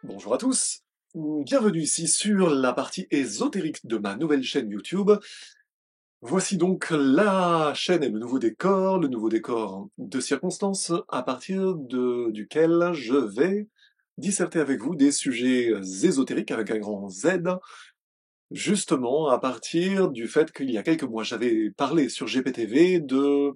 Bonjour à tous, bienvenue ici sur la partie ésotérique de ma nouvelle chaîne YouTube. Voici donc la chaîne et le nouveau décor de circonstances à partir duquel je vais disserter avec vous des sujets ésotériques avec un grand Z, justement à partir du fait qu'il y a quelques mois j'avais parlé sur GPTV de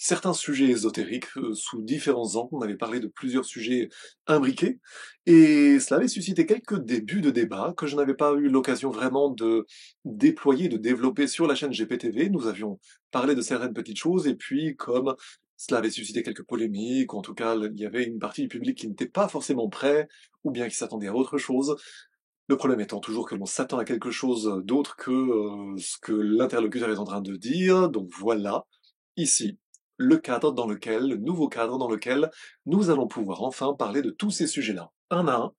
certains sujets ésotériques sous différents angles. On avait parlé de plusieurs sujets imbriqués, et cela avait suscité quelques débuts de débat que je n'avais pas eu l'occasion vraiment de déployer, de développer sur la chaîne GPTV. Nous avions parlé de certaines petites choses, et puis comme cela avait suscité quelques polémiques, ou en tout cas il y avait une partie du public qui n'était pas forcément prêt, ou bien qui s'attendait à autre chose. Le problème étant toujours que l'on s'attend à quelque chose d'autre que ce que l'interlocuteur est en train de dire, donc voilà, ici, le nouveau cadre dans lequel nous allons pouvoir enfin parler de tous ces sujets-là, un à un.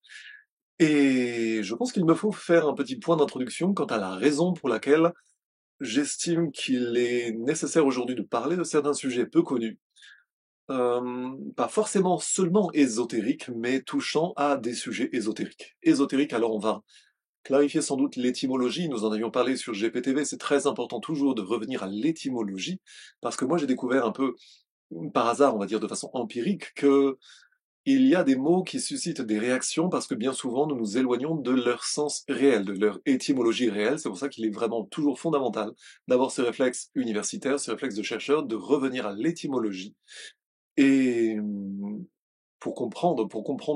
Et je pense qu'il me faut faire un petit point d'introduction quant à la raison pour laquelle j'estime qu'il est nécessaire aujourd'hui de parler de certains sujets peu connus, pas forcément seulement ésotériques, mais touchant à des sujets ésotériques. Ésotériques, alors on va clarifier sans doute l'étymologie, nous en avions parlé sur GPTV, c'est très important toujours de revenir à l'étymologie, parce que moi j'ai découvert un peu par hasard, on va dire de façon empirique, que il y a des mots qui suscitent des réactions parce que bien souvent nous nous éloignons de leur sens réel, de leur étymologie réelle. C'est pour ça qu'il est vraiment toujours fondamental d'avoir ce réflexe universitaire, ce réflexe de chercheur, de revenir à l'étymologie. Et pour comprendre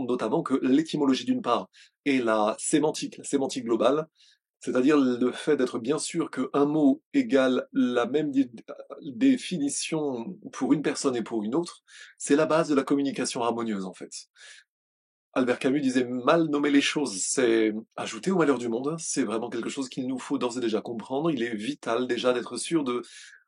notamment que l'étymologie d'une part et la sémantique globale, c'est-à-dire le fait d'être bien sûr qu'un mot égale la même définition pour une personne et pour une autre, c'est la base de la communication harmonieuse en fait. Albert Camus disait mal nommer les choses, c'est ajouter au malheur du monde, c'est vraiment quelque chose qu'il nous faut d'ores et déjà comprendre. Il est vital déjà d'être sûr de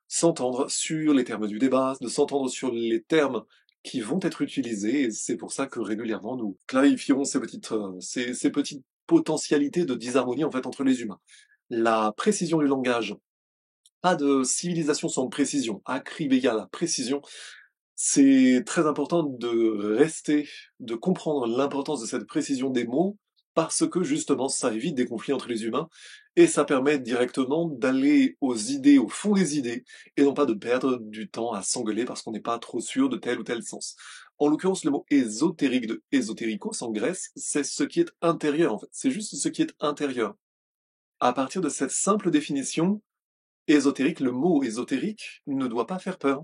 s'entendre sur les termes du débat, de s'entendre sur les termes qui vont être utilisés, et c'est pour ça que régulièrement nous clarifions ces petites potentialités de disharmonie en fait entre les humains. La précision du langage, pas de civilisation sans précision, acrib égale à précision, c'est très important de comprendre l'importance de cette précision des mots, parce que justement ça évite des conflits entre les humains, et ça permet directement d'aller aux idées, au fond des idées, et non pas de perdre du temps à s'engueuler parce qu'on n'est pas trop sûr de tel ou tel sens. En l'occurrence, le mot ésotérique de ésotérikos en Grèce, c'est ce qui est intérieur en fait, c'est juste ce qui est intérieur. À partir de cette simple définition, ésotérique, le mot ésotérique ne doit pas faire peur.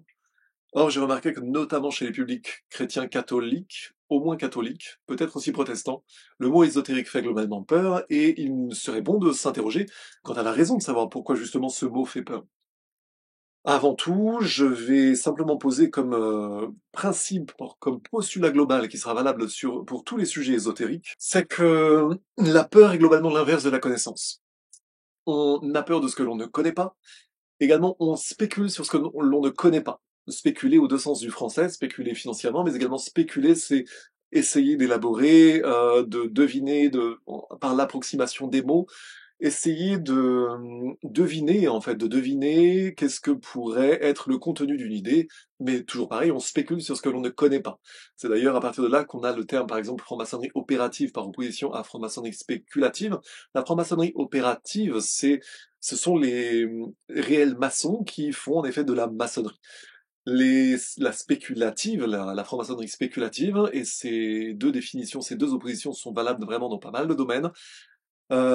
Or, j'ai remarqué que notamment chez les publics chrétiens catholiques, au moins catholiques, peut-être aussi protestants, le mot ésotérique fait globalement peur, et il serait bon de s'interroger quant à la raison de savoir pourquoi justement ce mot fait peur. Avant tout, je vais simplement poser comme principe, comme postulat global qui sera valable pour tous les sujets ésotériques, c'est que la peur est globalement l'inverse de la connaissance. On a peur de ce que l'on ne connaît pas. Également, on spécule sur ce que l'on ne connaît pas. Spéculer aux deux sens du français, spéculer financièrement, mais également spéculer, c'est essayer d'élaborer, de deviner par l'approximation des mots, essayer de deviner, en fait, de deviner qu'est-ce que pourrait être le contenu d'une idée, mais toujours pareil, on spécule sur ce que l'on ne connaît pas. C'est d'ailleurs à partir de là qu'on a le terme, par exemple, franc-maçonnerie opérative par opposition à franc-maçonnerie spéculative. La franc-maçonnerie opérative, ce sont les réels maçons qui font en effet de la maçonnerie. La spéculative, la franc-maçonnerie spéculative, et ces deux définitions, ces deux oppositions sont valables vraiment dans pas mal de domaines,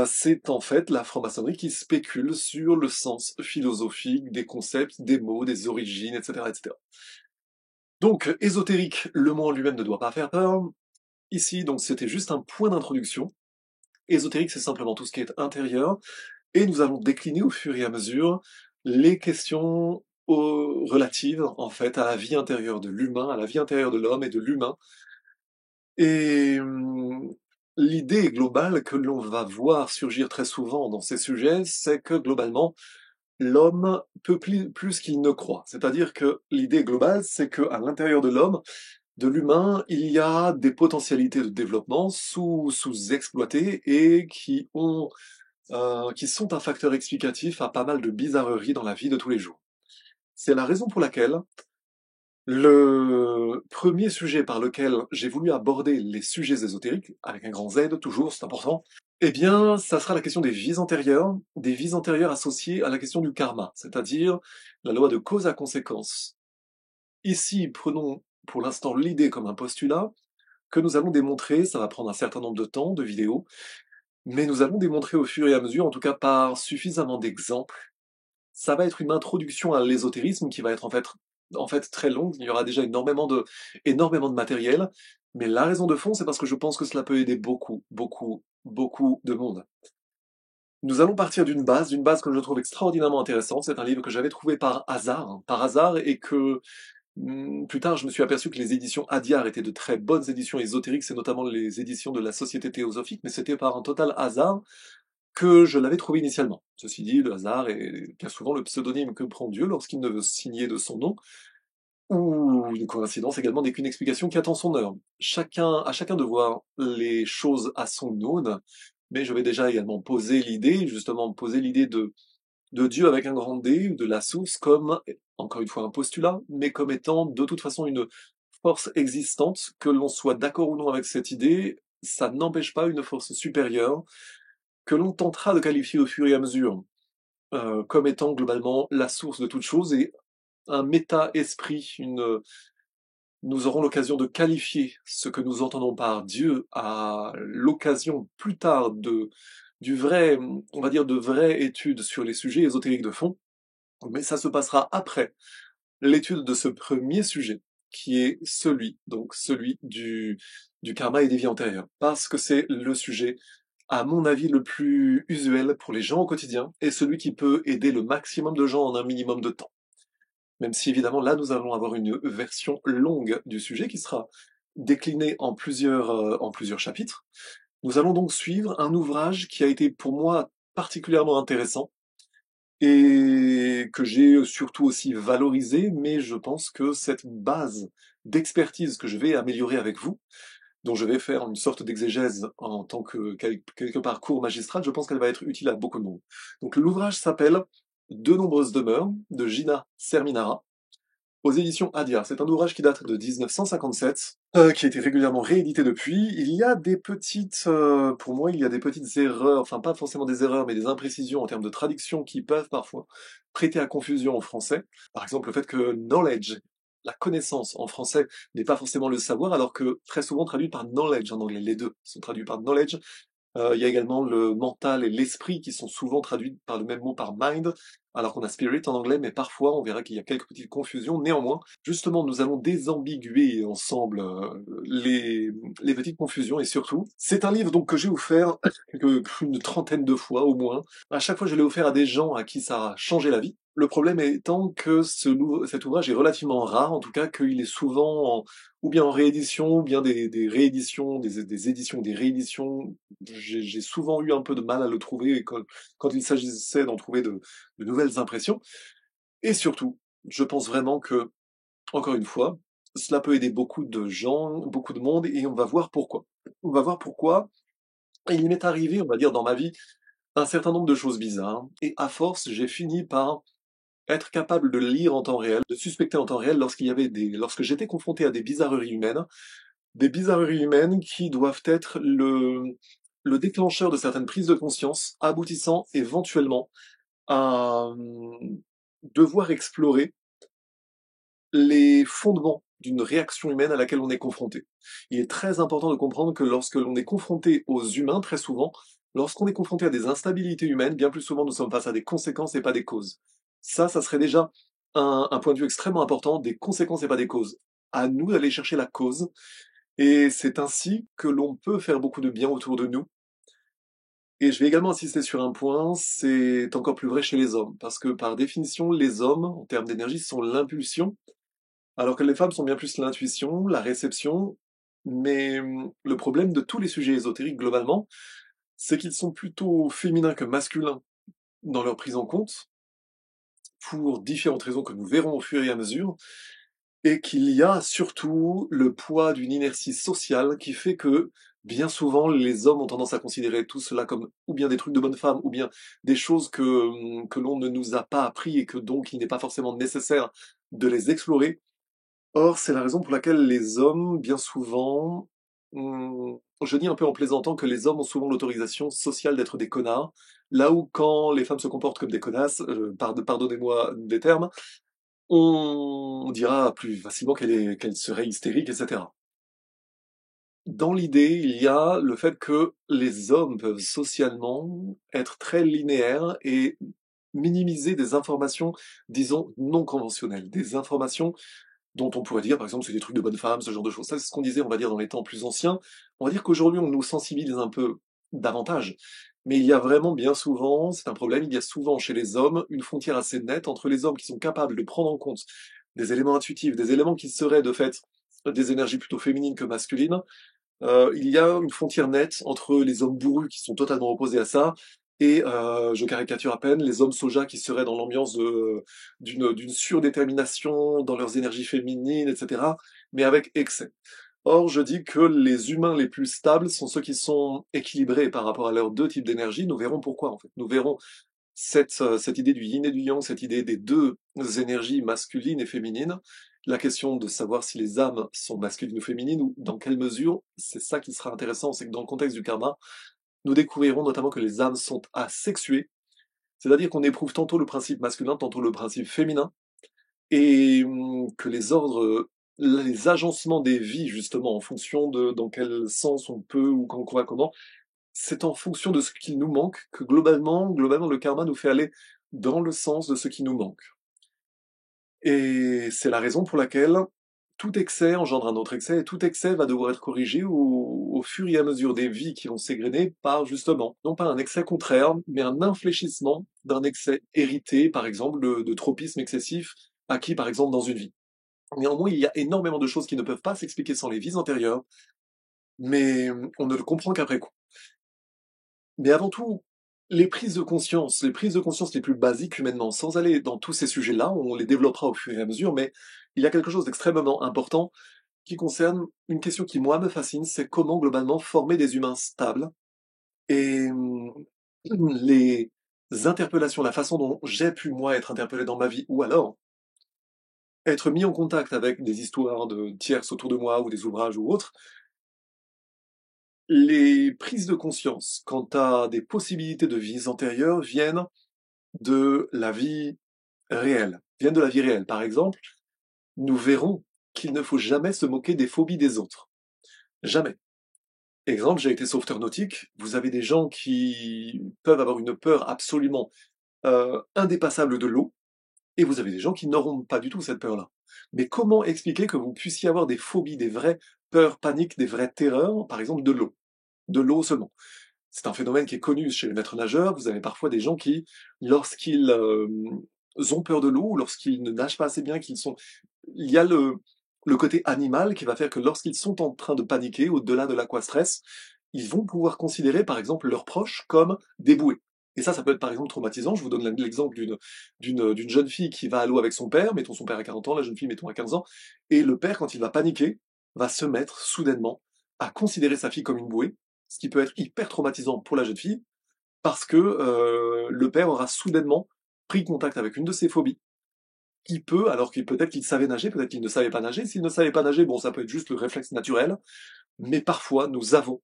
c'est en fait la franc-maçonnerie qui spécule sur le sens philosophique des concepts, des mots, des origines, etc., etc. Donc, ésotérique, le mot en lui-même ne doit pas faire peur. Ici, donc, c'était juste un point d'introduction. Ésotérique, c'est simplement tout ce qui est intérieur, et nous allons décliner au fur et à mesure les questions relatives, en fait, à la vie intérieure de l'humain, à la vie intérieure de l'homme et de l'humain. Et l'idée globale que l'on va voir surgir très souvent dans ces sujets, c'est que globalement, l'homme peut plus qu'il ne croit. C'est-à-dire que l'idée globale, c'est qu'à l'intérieur de l'homme, de l'humain, il y a des potentialités de développement sous-exploitées et qui sont un facteur explicatif à pas mal de bizarreries dans la vie de tous les jours. C'est la raison pour laquelle Le premier sujet par lequel j'ai voulu aborder les sujets ésotériques, avec un grand Z toujours, c'est important, eh bien, ça sera la question des vies antérieures associées à la question du karma, c'est-à-dire la loi de cause à conséquence. Ici, prenons pour l'instant l'idée comme un postulat que nous allons démontrer, ça va prendre un certain nombre de temps, de vidéos, mais nous allons démontrer au fur et à mesure, en tout cas par suffisamment d'exemples. Ça va être une introduction à l'ésotérisme qui va être en fait très longue. Il y aura déjà énormément de matériel. Mais la raison de fond, c'est parce que je pense que cela peut aider beaucoup, beaucoup, beaucoup de monde. Nous allons partir d'une base que je trouve extraordinairement intéressante. C'est un livre que j'avais trouvé par hasard, et que plus tard je me suis aperçu que les éditions Adyar étaient de très bonnes éditions ésotériques, c'est notamment les éditions de la Société théosophique, mais c'était par un total hasard que je l'avais trouvé initialement. Ceci dit, le hasard est bien souvent le pseudonyme que prend Dieu lorsqu'il ne veut signer de son nom, ou une coïncidence également n'est qu'une explication qui attend son heure. À chacun de voir les choses à son aune, mais je vais déjà également poser l'idée de Dieu avec un grand D, ou de la source comme, encore une fois, un postulat, mais comme étant de toute façon une force existante, que l'on soit d'accord ou non avec cette idée, ça n'empêche pas une force supérieure que l'on tentera de qualifier au fur et à mesure comme étant globalement la source de toute chose et un méta-esprit. Nous aurons l'occasion de qualifier ce que nous entendons par Dieu à l'occasion plus tard on va dire, de vraies études sur les sujets ésotériques de fond, mais ça se passera après l'étude de ce premier sujet, qui est celui du karma et des vies antérieures, parce que c'est le sujet à mon avis, le plus usuel pour les gens au quotidien, et celui qui peut aider le maximum de gens en un minimum de temps. Même si évidemment là nous allons avoir une version longue du sujet qui sera déclinée en plusieurs chapitres. Nous allons donc suivre un ouvrage qui a été pour moi particulièrement intéressant et que j'ai surtout aussi valorisé, mais je pense que cette base d'expertise que je vais améliorer avec vous, dont je vais faire une sorte d'exégèse en tant que quelque part cours magistral, je pense qu'elle va être utile à beaucoup de monde. Donc l'ouvrage s'appelle De nombreuses demeures de Gina Serminara aux éditions Adyar. C'est un ouvrage qui date de 1957, qui a été régulièrement réédité depuis. Il y a pour moi, il y a des petites erreurs, enfin pas forcément des erreurs, mais des imprécisions en termes de traduction qui peuvent parfois prêter à confusion en français. Par exemple, le fait que knowledge, la connaissance en français, n'est pas forcément le savoir, alors que très souvent traduit par knowledge en anglais. Les deux sont traduits par knowledge. Il y a également le mental et l'esprit qui sont souvent traduits par le même mot par mind, alors qu'on a spirit en anglais, mais parfois on verra qu'il y a quelques petites confusions. Néanmoins, justement, nous allons désambiguer ensemble les petites confusions, et surtout, c'est un livre donc que j'ai offert une trentaine de fois au moins. À chaque fois, je l'ai offert à des gens à qui ça a changé la vie. Le problème étant que cet ouvrage est relativement rare, en tout cas qu'il est souvent ou bien en réédition, ou bien des rééditions, des éditions, des rééditions. J'ai souvent eu un peu de mal à le trouver quand il s'agissait d'en trouver de nouvelles impressions. Et surtout, je pense vraiment que, encore une fois, cela peut aider beaucoup de gens, beaucoup de monde, et on va voir pourquoi. On va voir pourquoi. Et il m'est arrivé, on va dire, dans ma vie, un certain nombre de choses bizarres. Et à force, j'ai fini par être capable de lire en temps réel, de suspecter en temps réel lorsque j'étais confronté à des bizarreries humaines qui doivent être le déclencheur de certaines prises de conscience, aboutissant éventuellement à devoir explorer les fondements d'une réaction humaine à laquelle on est confronté. Il est très important de comprendre que lorsque l'on est confronté aux humains, très souvent, lorsqu'on est confronté à des instabilités humaines, bien plus souvent nous sommes face à des conséquences et pas des causes. Ça serait déjà un point de vue extrêmement important, des conséquences et pas des causes. À nous d'aller chercher la cause, et c'est ainsi que l'on peut faire beaucoup de bien autour de nous. Et je vais également insister sur un point, c'est encore plus vrai chez les hommes, parce que par définition, les hommes, en termes d'énergie, sont l'impulsion, alors que les femmes sont bien plus l'intuition, la réception. Mais le problème de tous les sujets ésotériques globalement, c'est qu'ils sont plutôt féminins que masculins dans leur prise en compte, pour différentes raisons que nous verrons au fur et à mesure, et qu'il y a surtout le poids d'une inertie sociale qui fait que bien souvent les hommes ont tendance à considérer tout cela comme ou bien des trucs de bonne femme, ou bien des choses que l'on ne nous a pas appris et que donc il n'est pas forcément nécessaire de les explorer. Or, c'est la raison pour laquelle les hommes, bien souvent, je dis un peu en plaisantant que les hommes ont souvent l'autorisation sociale d'être des connards, là où quand les femmes se comportent comme des connasses, pardonnez-moi des termes, on dira plus facilement qu'elle serait hystérique, etc. Dans l'idée, il y a le fait que les hommes peuvent socialement être très linéaires et minimiser des informations, disons, non conventionnelles, des informations dont on pourrait dire, par exemple, c'est des trucs de bonne femme, ce genre de choses. Ça, c'est ce qu'on disait, on va dire, dans les temps plus anciens. On va dire qu'aujourd'hui, on nous sensibilise un peu davantage. Mais il y a vraiment bien souvent, c'est un problème, il y a souvent chez les hommes une frontière assez nette entre les hommes qui sont capables de prendre en compte des éléments intuitifs, des éléments qui seraient de fait des énergies plutôt féminines que masculines. Il y a une frontière nette entre les hommes bourrus qui sont totalement opposés à ça et, je caricature à peine, les hommes soja qui seraient dans l'ambiance d'une surdétermination dans leurs énergies féminines, etc., mais avec excès. Or, je dis que les humains les plus stables sont ceux qui sont équilibrés par rapport à leurs deux types d'énergie. Nous verrons pourquoi, en fait. Nous verrons cette idée du yin et du yang, cette idée des deux énergies masculines et féminines, la question de savoir si les âmes sont masculines ou féminines, ou dans quelle mesure, c'est ça qui sera intéressant, c'est que dans le contexte du karma, nous découvrirons notamment que les âmes sont asexuées, c'est-à-dire qu'on éprouve tantôt le principe masculin, tantôt le principe féminin, et que les ordres, les agencements des vies, justement, en fonction de dans quel sens on peut ou quand on va comment, c'est en fonction de ce qui nous manque que globalement, le karma nous fait aller dans le sens de ce qui nous manque. Et c'est la raison pour laquelle tout excès engendre un autre excès, et tout excès va devoir être corrigé au fur et à mesure des vies qui vont s'égrener par justement, non pas un excès contraire, mais un infléchissement d'un excès hérité, par exemple, de tropisme excessif acquis, par exemple, dans une vie. Néanmoins, il y a énormément de choses qui ne peuvent pas s'expliquer sans les vies antérieures, mais on ne le comprend qu'après coup. Mais avant tout, les prises de conscience les plus basiques humainement, sans aller dans tous ces sujets-là, on les développera au fur et à mesure, mais il y a quelque chose d'extrêmement important qui concerne une question qui, moi, me fascine, c'est comment globalement former des humains stables et les interpellations, la façon dont j'ai pu, moi, être interpellé dans ma vie, ou alors être mis en contact avec des histoires de tierces autour de moi, ou des ouvrages ou autres, les prises de conscience quant à des possibilités de vies antérieures viennent de la vie réelle, viennent de la vie réelle. Par exemple, nous verrons qu'il ne faut jamais se moquer des phobies des autres. Jamais. Exemple, j'ai été sauveteur nautique, vous avez des gens qui peuvent avoir une peur absolument indépassable de l'eau, et vous avez des gens qui n'auront pas du tout cette peur-là. Mais comment expliquer que vous puissiez avoir des phobies, des vraies peurs, paniques, des vraies terreurs, par exemple de l'eau? De l'eau seulement. C'est un phénomène qui est connu chez les maîtres nageurs. Vous avez parfois des gens qui, lorsqu'ils ont peur de l'eau, ou lorsqu'ils ne nagent pas assez bien, qu'ils sont, il y a le côté animal qui va faire que lorsqu'ils sont en train de paniquer, au-delà de l'aquastress, ils vont pouvoir considérer, par exemple, leurs proches comme des bouées. Et ça peut être par exemple traumatisant. Je vous donne l'exemple d'une jeune fille qui va à l'eau avec son père, mettons son père à 40 ans, la jeune fille, mettons à 15 ans, et le père, quand il va paniquer, va se mettre soudainement à considérer sa fille comme une bouée, ce qui peut être hyper traumatisant pour la jeune fille, parce que le père aura soudainement pris contact avec une de ses phobies, qui peut, alors qu'il peut-être qu'il savait nager, peut-être qu'il ne savait pas nager. S'il ne savait pas nager, bon, ça peut être juste le réflexe naturel, mais parfois nous avons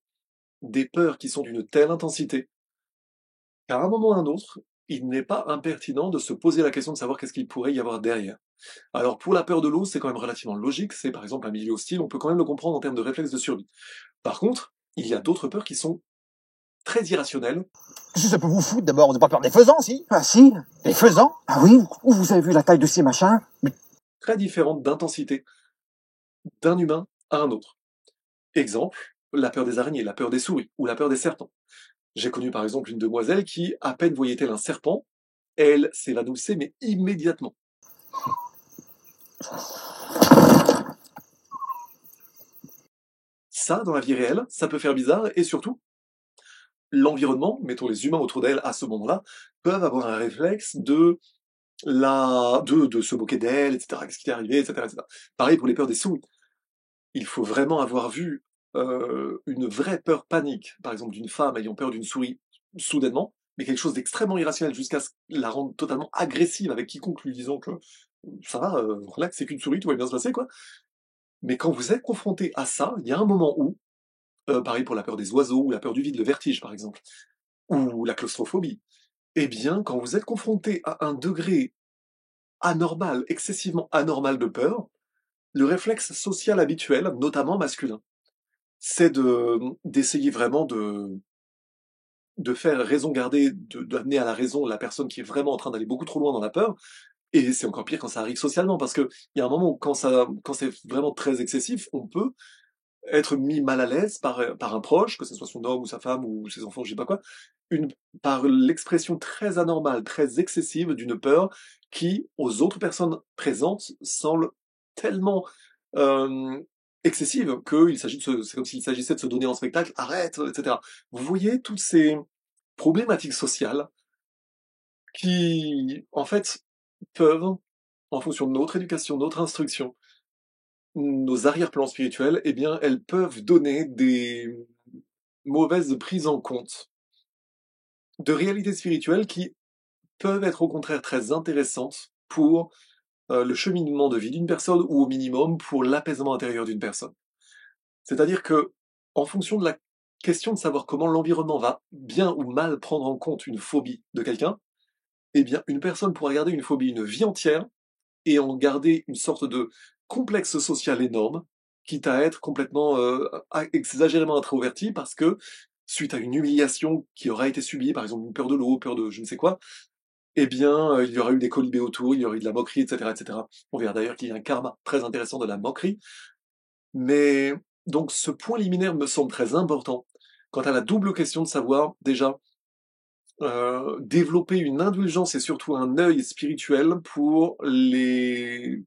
des peurs qui sont d'une telle intensité qu'à un moment ou à un autre, il n'est pas impertinent de se poser la question de savoir qu'est-ce qu'il pourrait y avoir derrière. Alors pour la peur de l'eau, c'est quand même relativement logique, c'est par exemple un milieu hostile, on peut quand même le comprendre en termes de réflexe de survie. Par contre, il y a d'autres peurs qui sont très irrationnelles. Qu'est-ce que ça peut vous foutre d'abord? On n'a pas peur des faisans, si? Ah si, des faisans? Ah oui? Où vous avez vu la taille de ces machins? Très différentes d'intensité d'un humain à un autre. Exemple, la peur des araignées, la peur des souris ou la peur des serpents. J'ai connu par exemple une demoiselle qui, à peine voyait-elle un serpent, elle s'évanouissait mais immédiatement. Ça, dans la vie réelle, ça peut faire bizarre et surtout, l'environnement, mettons les humains autour d'elle à ce moment-là, peuvent avoir un réflexe de se moquer d'elle, etc. Qu'est-ce qui est arrivé, etc., etc. Pareil pour les peurs des souris. Il faut vraiment avoir vu une vraie peur panique, par exemple d'une femme ayant peur d'une souris soudainement, mais quelque chose d'extrêmement irrationnel jusqu'à la rendre totalement agressive avec quiconque lui disant que ça va, relax, c'est qu'une souris, tout va bien se passer, quoi. Mais quand vous êtes confronté à ça, il y a un moment où, pareil pour la peur des oiseaux ou la peur du vide, le vertige par exemple, ou la claustrophobie, eh bien, quand vous êtes confronté à un degré anormal, excessivement anormal de peur, le réflexe social habituel, notamment masculin, c'est d'essayer vraiment de faire raison garder, d'amener à la raison la personne qui est vraiment en train d'aller beaucoup trop loin dans la peur. Et c'est encore pire quand ça arrive socialement, parce que il y a un moment où quand c'est vraiment très excessif, on peut être mis mal à l'aise par un proche, que ce soit son homme ou sa femme ou ses enfants, je sais pas quoi, une, par l'expression très anormale, très excessive d'une peur qui, aux autres personnes présentes, semble tellement euh, excessive c'est comme s'il s'agissait de se donner en spectacle, arrête, etc. Vous voyez toutes ces problématiques sociales qui, en fait, peuvent, en fonction de notre éducation, notre instruction, nos arrière-plans spirituels, eh bien, elles peuvent donner des mauvaises prises en compte de réalités spirituelles qui peuvent être au contraire très intéressantes pour le cheminement de vie d'une personne ou au minimum pour l'apaisement intérieur d'une personne. C'est-à-dire que, en fonction de la question de savoir comment l'environnement va bien ou mal prendre en compte une phobie de quelqu'un, eh bien, une personne pourra garder une phobie une vie entière et en garder une sorte de complexe social énorme, quitte à être complètement exagérément introverti parce que suite à une humiliation qui aura été subie, par exemple une peur de l'eau, peur de je ne sais quoi, eh bien il y aura eu des colibés autour, il y aura eu de la moquerie, etc., etc. On verra d'ailleurs qu'il y a un karma très intéressant de la moquerie, mais donc ce point liminaire me semble très important quant à la double question de savoir déjà développer une indulgence et surtout un œil spirituel pour les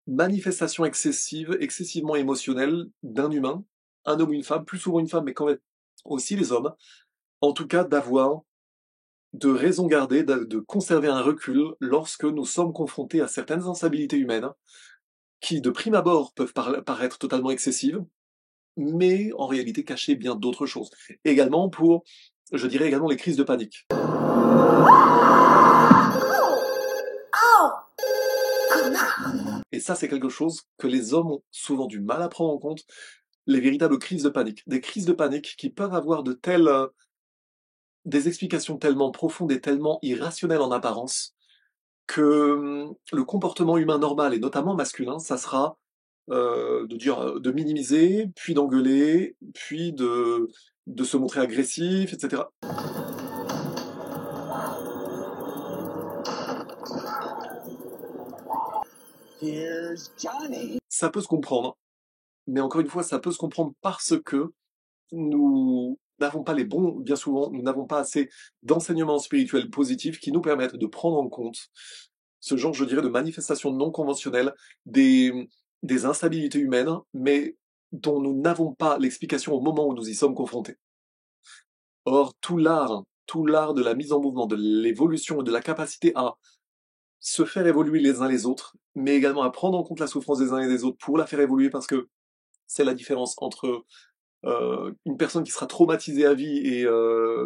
manifestation excessive, excessivement émotionnelle d'un humain, un homme ou une femme, plus souvent une femme, mais quand même aussi les hommes, en tout cas d'avoir de raison garder, de conserver un recul lorsque nous sommes confrontés à certaines instabilités humaines qui, de prime abord, peuvent paraître totalement excessives, mais en réalité cacher bien d'autres choses. Également pour, je dirais également les crises de panique. Et ça, c'est quelque chose que les hommes ont souvent du mal à prendre en compte, les véritables crises de panique. Des crises de panique qui peuvent avoir des explications tellement profondes et tellement irrationnelles en apparence que le comportement humain normal, et notamment masculin, ça sera de minimiser, puis d'engueuler, puis de se montrer agressif, etc. Here's Johnny. Ça peut se comprendre, mais encore une fois, ça peut se comprendre parce que nous n'avons pas les bons, bien souvent, nous n'avons pas assez d'enseignements spirituels positifs qui nous permettent de prendre en compte ce genre, je dirais, de manifestations non conventionnelles, des instabilités humaines, mais dont nous n'avons pas l'explication au moment où nous y sommes confrontés. Or, tout l'art de la mise en mouvement, de l'évolution et de la capacité à se faire évoluer les uns les autres, mais également à prendre en compte la souffrance des uns et des autres pour la faire évoluer, parce que c'est la différence entre une personne qui sera traumatisée à vie et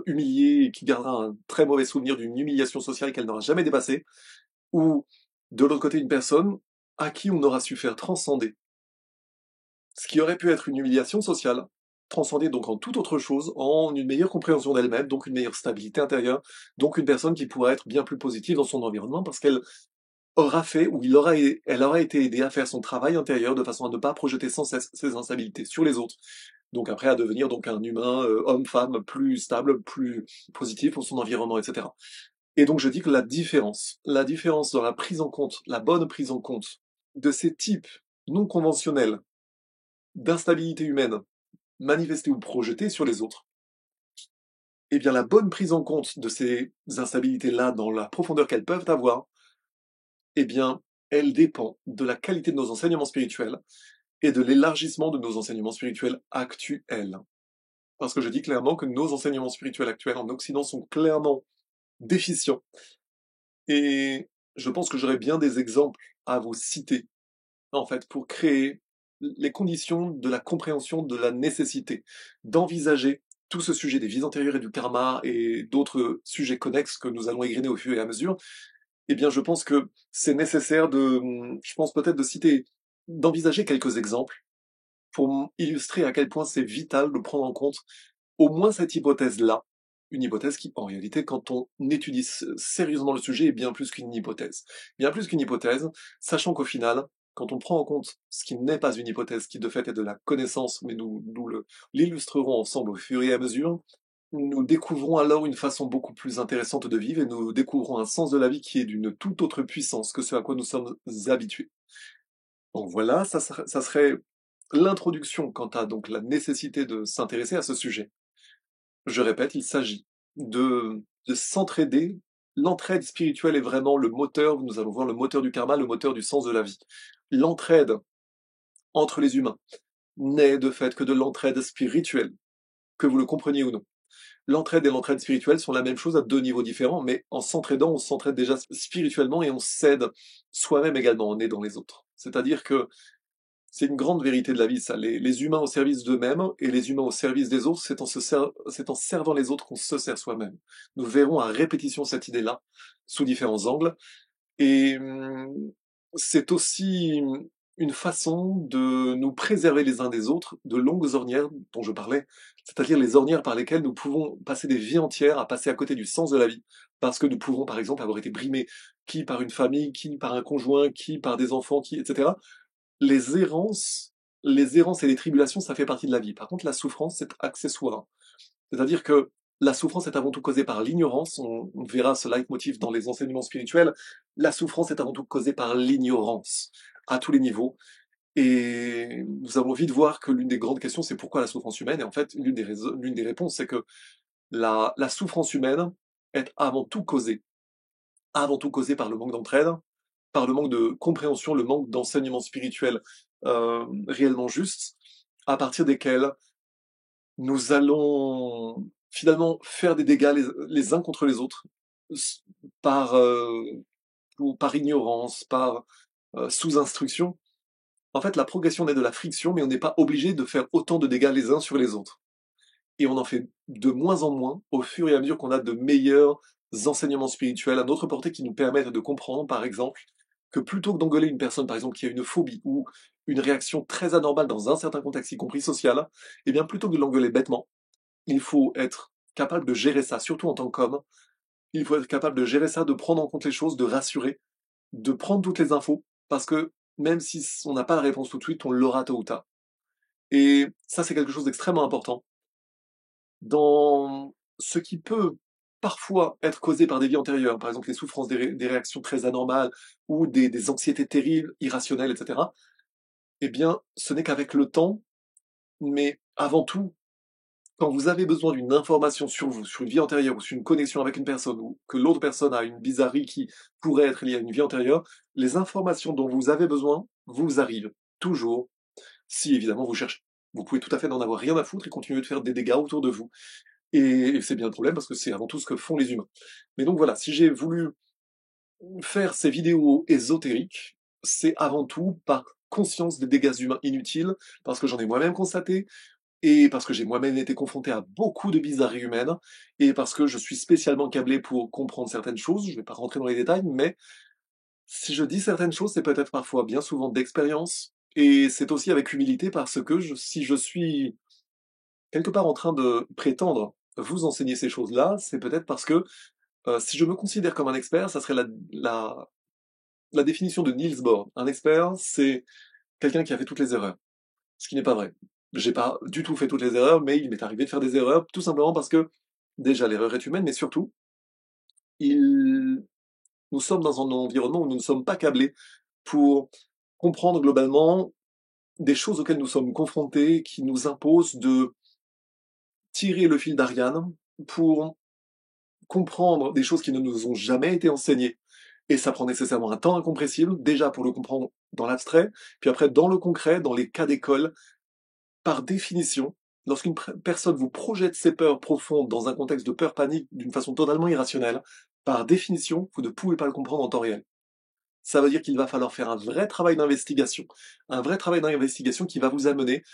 humiliée et qui gardera un très mauvais souvenir d'une humiliation sociale qu'elle n'aura jamais dépassée, ou de l'autre côté une personne à qui on aura su faire transcender ce qui aurait pu être une humiliation sociale, transcender donc en toute autre chose, en une meilleure compréhension d'elle-même, donc une meilleure stabilité intérieure, donc une personne qui pourra être bien plus positive dans son environnement parce qu'elle aura fait ou elle aura été aidée à faire son travail intérieur de façon à ne pas projeter sans cesse ses instabilités sur les autres. Donc après à devenir donc un humain, homme-femme, plus stable, plus positif pour son environnement, etc. Et donc je dis que la différence dans la prise en compte, la bonne prise en compte de ces types non conventionnels d'instabilité humaine manifestée ou projetée sur les autres, eh bien la bonne prise en compte de ces instabilités-là dans la profondeur qu'elles peuvent avoir, eh bien elle dépend de la qualité de nos enseignements spirituels et de l'élargissement de nos enseignements spirituels actuels. Parce que je dis clairement que nos enseignements spirituels actuels en Occident sont clairement déficients. Et je pense que j'aurais bien des exemples à vous citer, en fait, pour créer les conditions de la compréhension de la nécessité d'envisager tout ce sujet des vies antérieures et du karma et d'autres sujets connexes que nous allons égrener au fur et à mesure, eh bien, je pense que c'est nécessaire je pense peut-être d'envisager quelques exemples pour illustrer à quel point c'est vital de prendre en compte au moins cette hypothèse-là, une hypothèse qui, en réalité, quand on étudie sérieusement le sujet, est bien plus qu'une hypothèse. Bien plus qu'une hypothèse, sachant qu'au final, quand on prend en compte ce qui n'est pas une hypothèse, qui de fait est de la connaissance, mais l'illustrerons ensemble au fur et à mesure, nous découvrons alors une façon beaucoup plus intéressante de vivre et nous découvrons un sens de la vie qui est d'une toute autre puissance que ce à quoi nous sommes habitués. Donc voilà, ça serait l'introduction quant à donc la nécessité de s'intéresser à ce sujet. Je répète, il s'agit de s'entraider. L'entraide spirituelle est vraiment le moteur, nous allons voir le moteur du karma, le moteur du sens de la vie. L'entraide entre les humains n'est de fait que de l'entraide spirituelle, que vous le compreniez ou non. L'entraide et l'entraide spirituelle sont la même chose à deux niveaux différents, mais en s'entraidant, on s'entraide déjà spirituellement et on s'aide soi-même également, on est dans les autres. C'est-à-dire que c'est une grande vérité de la vie, ça. Les humains au service d'eux-mêmes et les humains au service des autres, c'est en servant les autres qu'on se sert soi-même. Nous verrons à répétition cette idée-là, sous différents angles. Et c'est aussi une façon de nous préserver les uns des autres de longues ornières dont je parlais, c'est-à-dire les ornières par lesquelles nous pouvons passer des vies entières à passer à côté du sens de la vie, parce que nous pouvons par exemple avoir été brimés, qui par une famille, qui par un conjoint, qui par des enfants, qui, etc. Les errances, les errances et les tribulations, ça fait partie de la vie. Par contre, la souffrance, c'est accessoire. C'est-à-dire que la souffrance est avant tout causée par l'ignorance. On verra ce leitmotiv dans les enseignements spirituels. La souffrance est avant tout causée par l'ignorance, à tous les niveaux. Et nous allons vite voir que l'une des grandes questions, c'est pourquoi la souffrance humaine. Et en fait, l'une des réponses, c'est que la souffrance humaine est avant tout causée par le manque d'entraide, par le manque de compréhension, le manque d'enseignement spirituel réellement juste, à partir desquels nous allons finalement faire des dégâts les uns contre les autres, par, par ignorance, par sous-instruction. En fait, la progression naît de la friction, mais on n'est pas obligé de faire autant de dégâts les uns sur les autres. Et on en fait de moins en moins au fur et à mesure qu'on a de meilleurs enseignements spirituels à notre portée qui nous permettent de comprendre, par exemple, que plutôt que d'engueuler une personne, par exemple, qui a une phobie ou une réaction très anormale dans un certain contexte, y compris social, eh bien, plutôt que de l'engueuler bêtement, il faut être capable de gérer ça, surtout en tant qu'homme. Il faut être capable de gérer ça, de prendre en compte les choses, de rassurer, de prendre toutes les infos, parce que même si on n'a pas la réponse tout de suite, on l'aura tôt ou tard. Et ça, c'est quelque chose d'extrêmement important dans ce qui peut parfois être causé par des vies antérieures, par exemple les souffrances des réactions très anormales ou des anxiétés terribles, irrationnelles, etc., eh bien, ce n'est qu'avec le temps, mais avant tout, quand vous avez besoin d'une information sur vous, sur une vie antérieure, ou sur une connexion avec une personne, ou que l'autre personne a une bizarrerie qui pourrait être liée à une vie antérieure, les informations dont vous avez besoin vous arrivent toujours, si évidemment vous cherchez. Vous pouvez tout à fait n'en avoir rien à foutre et continuer de faire des dégâts autour de vous. Et c'est bien le problème parce que c'est avant tout ce que font les humains. Mais donc voilà, si j'ai voulu faire ces vidéos ésotériques, c'est avant tout par conscience des dégâts humains inutiles, parce que j'en ai moi-même constaté, et parce que j'ai moi-même été confronté à beaucoup de bizarreries humaines, et parce que je suis spécialement câblé pour comprendre certaines choses, je ne vais pas rentrer dans les détails, mais si je dis certaines choses, c'est peut-être parfois bien souvent d'expérience, et c'est aussi avec humilité parce que si je suis quelque part en train de prétendre vous enseigner ces choses-là, c'est peut-être parce que si je me considère comme un expert, ça serait la définition de Niels Bohr. Un expert, c'est quelqu'un qui a fait toutes les erreurs. Ce qui n'est pas vrai. J'ai pas du tout fait toutes les erreurs, mais il m'est arrivé de faire des erreurs, tout simplement parce que, déjà, l'erreur est humaine, mais surtout, il... nous sommes dans un environnement où nous ne sommes pas câblés pour comprendre globalement des choses auxquelles nous sommes confrontés, qui nous imposent de tirer le fil d'Ariane pour comprendre des choses qui ne nous ont jamais été enseignées. Et ça prend nécessairement un temps incompressible, déjà pour le comprendre dans l'abstrait, puis après dans le concret, dans les cas d'école. Par définition, lorsqu'une personne vous projette ses peurs profondes dans un contexte de peur panique d'une façon totalement irrationnelle, par définition, vous ne pouvez pas le comprendre en temps réel. Ça veut dire qu'il va falloir faire un vrai travail d'investigation qui va vous amener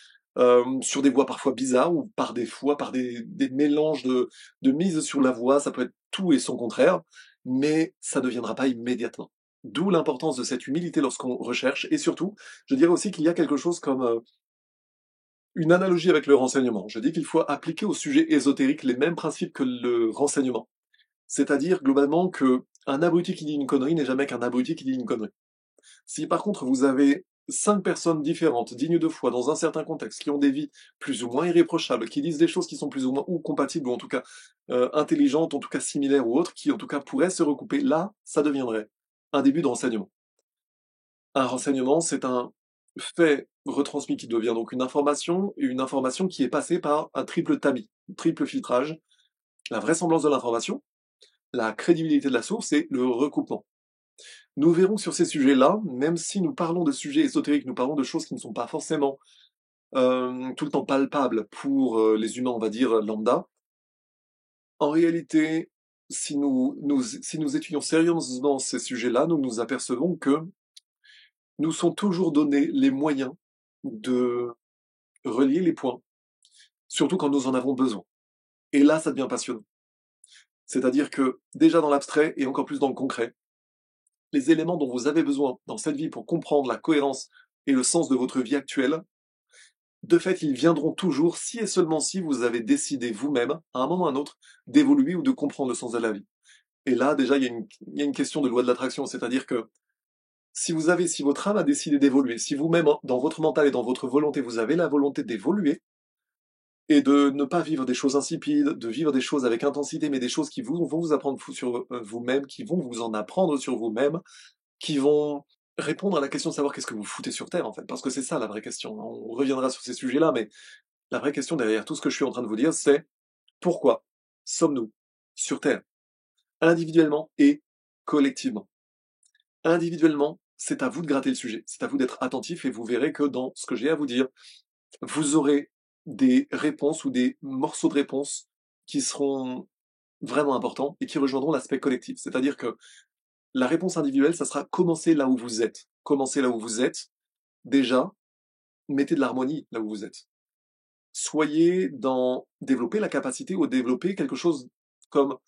sur des voies parfois bizarres ou par des fois par des mélanges de mise sur la voie, ça peut être tout et son contraire, mais ça ne viendra pas immédiatement. D'où l'importance de cette humilité lorsqu'on recherche, et surtout, je dirais aussi qu'il y a quelque chose comme une analogie avec le renseignement. Je dis qu'il faut appliquer au sujet ésotérique les mêmes principes que le renseignement. C'est-à-dire, globalement, que un abruti qui dit une connerie n'est jamais qu'un abruti qui dit une connerie. Si par contre vous avez 5 personnes différentes, dignes de foi, dans un certain contexte, qui ont des vies plus ou moins irréprochables, qui disent des choses qui sont plus ou moins ou compatibles, ou en tout cas intelligentes, en tout cas similaires ou autres, qui en tout cas pourraient se recouper, là, ça deviendrait un début de renseignement. Un renseignement, c'est un fait retransmis qui devient donc et une information qui est passée par un triple tamis, triple filtrage, la vraisemblance de l'information, la crédibilité de la source et le recoupement. Nous verrons que sur ces sujets-là, même si nous parlons de sujets ésotériques, nous parlons de choses qui ne sont pas forcément tout le temps palpables pour les humains, on va dire, lambda, en réalité, si nous étudions sérieusement ces sujets-là, nous nous apercevons que nous sont toujours donnés les moyens de relier les points, surtout quand nous en avons besoin. Et là, ça devient passionnant. C'est-à-dire que déjà dans l'abstrait et encore plus dans le concret, les éléments dont vous avez besoin dans cette vie pour comprendre la cohérence et le sens de votre vie actuelle, de fait, ils viendront toujours si et seulement si vous avez décidé vous-même, à un moment ou à un autre, d'évoluer ou de comprendre le sens de la vie. Et là, déjà, il y a une question de loi de l'attraction, c'est-à-dire que si votre âme a décidé d'évoluer, si vous-même, dans votre mental et dans votre volonté, vous avez la volonté d'évoluer, et de ne pas vivre des choses insipides, de vivre des choses avec intensité, mais des choses qui vont vous apprendre sur vous-même, qui vont vous en apprendre sur vous-même, qui vont répondre à la question de savoir qu'est-ce que vous foutez sur Terre, en fait. Parce que c'est ça la vraie question. On reviendra sur ces sujets-là, mais la vraie question derrière tout ce que je suis en train de vous dire, c'est pourquoi sommes-nous sur Terre, individuellement et collectivement. Individuellement, c'est à vous de gratter le sujet, c'est à vous d'être attentif et vous verrez que dans ce que j'ai à vous dire, vous aurez des réponses ou des morceaux de réponses qui seront vraiment importants et qui rejoindront l'aspect collectif. C'est-à-dire que la réponse individuelle, ça sera commencer là où vous êtes. Commencez là où vous êtes. Déjà, mettez de l'harmonie là où vous êtes. Soyez dans développer la capacité ou développer quelque chose comme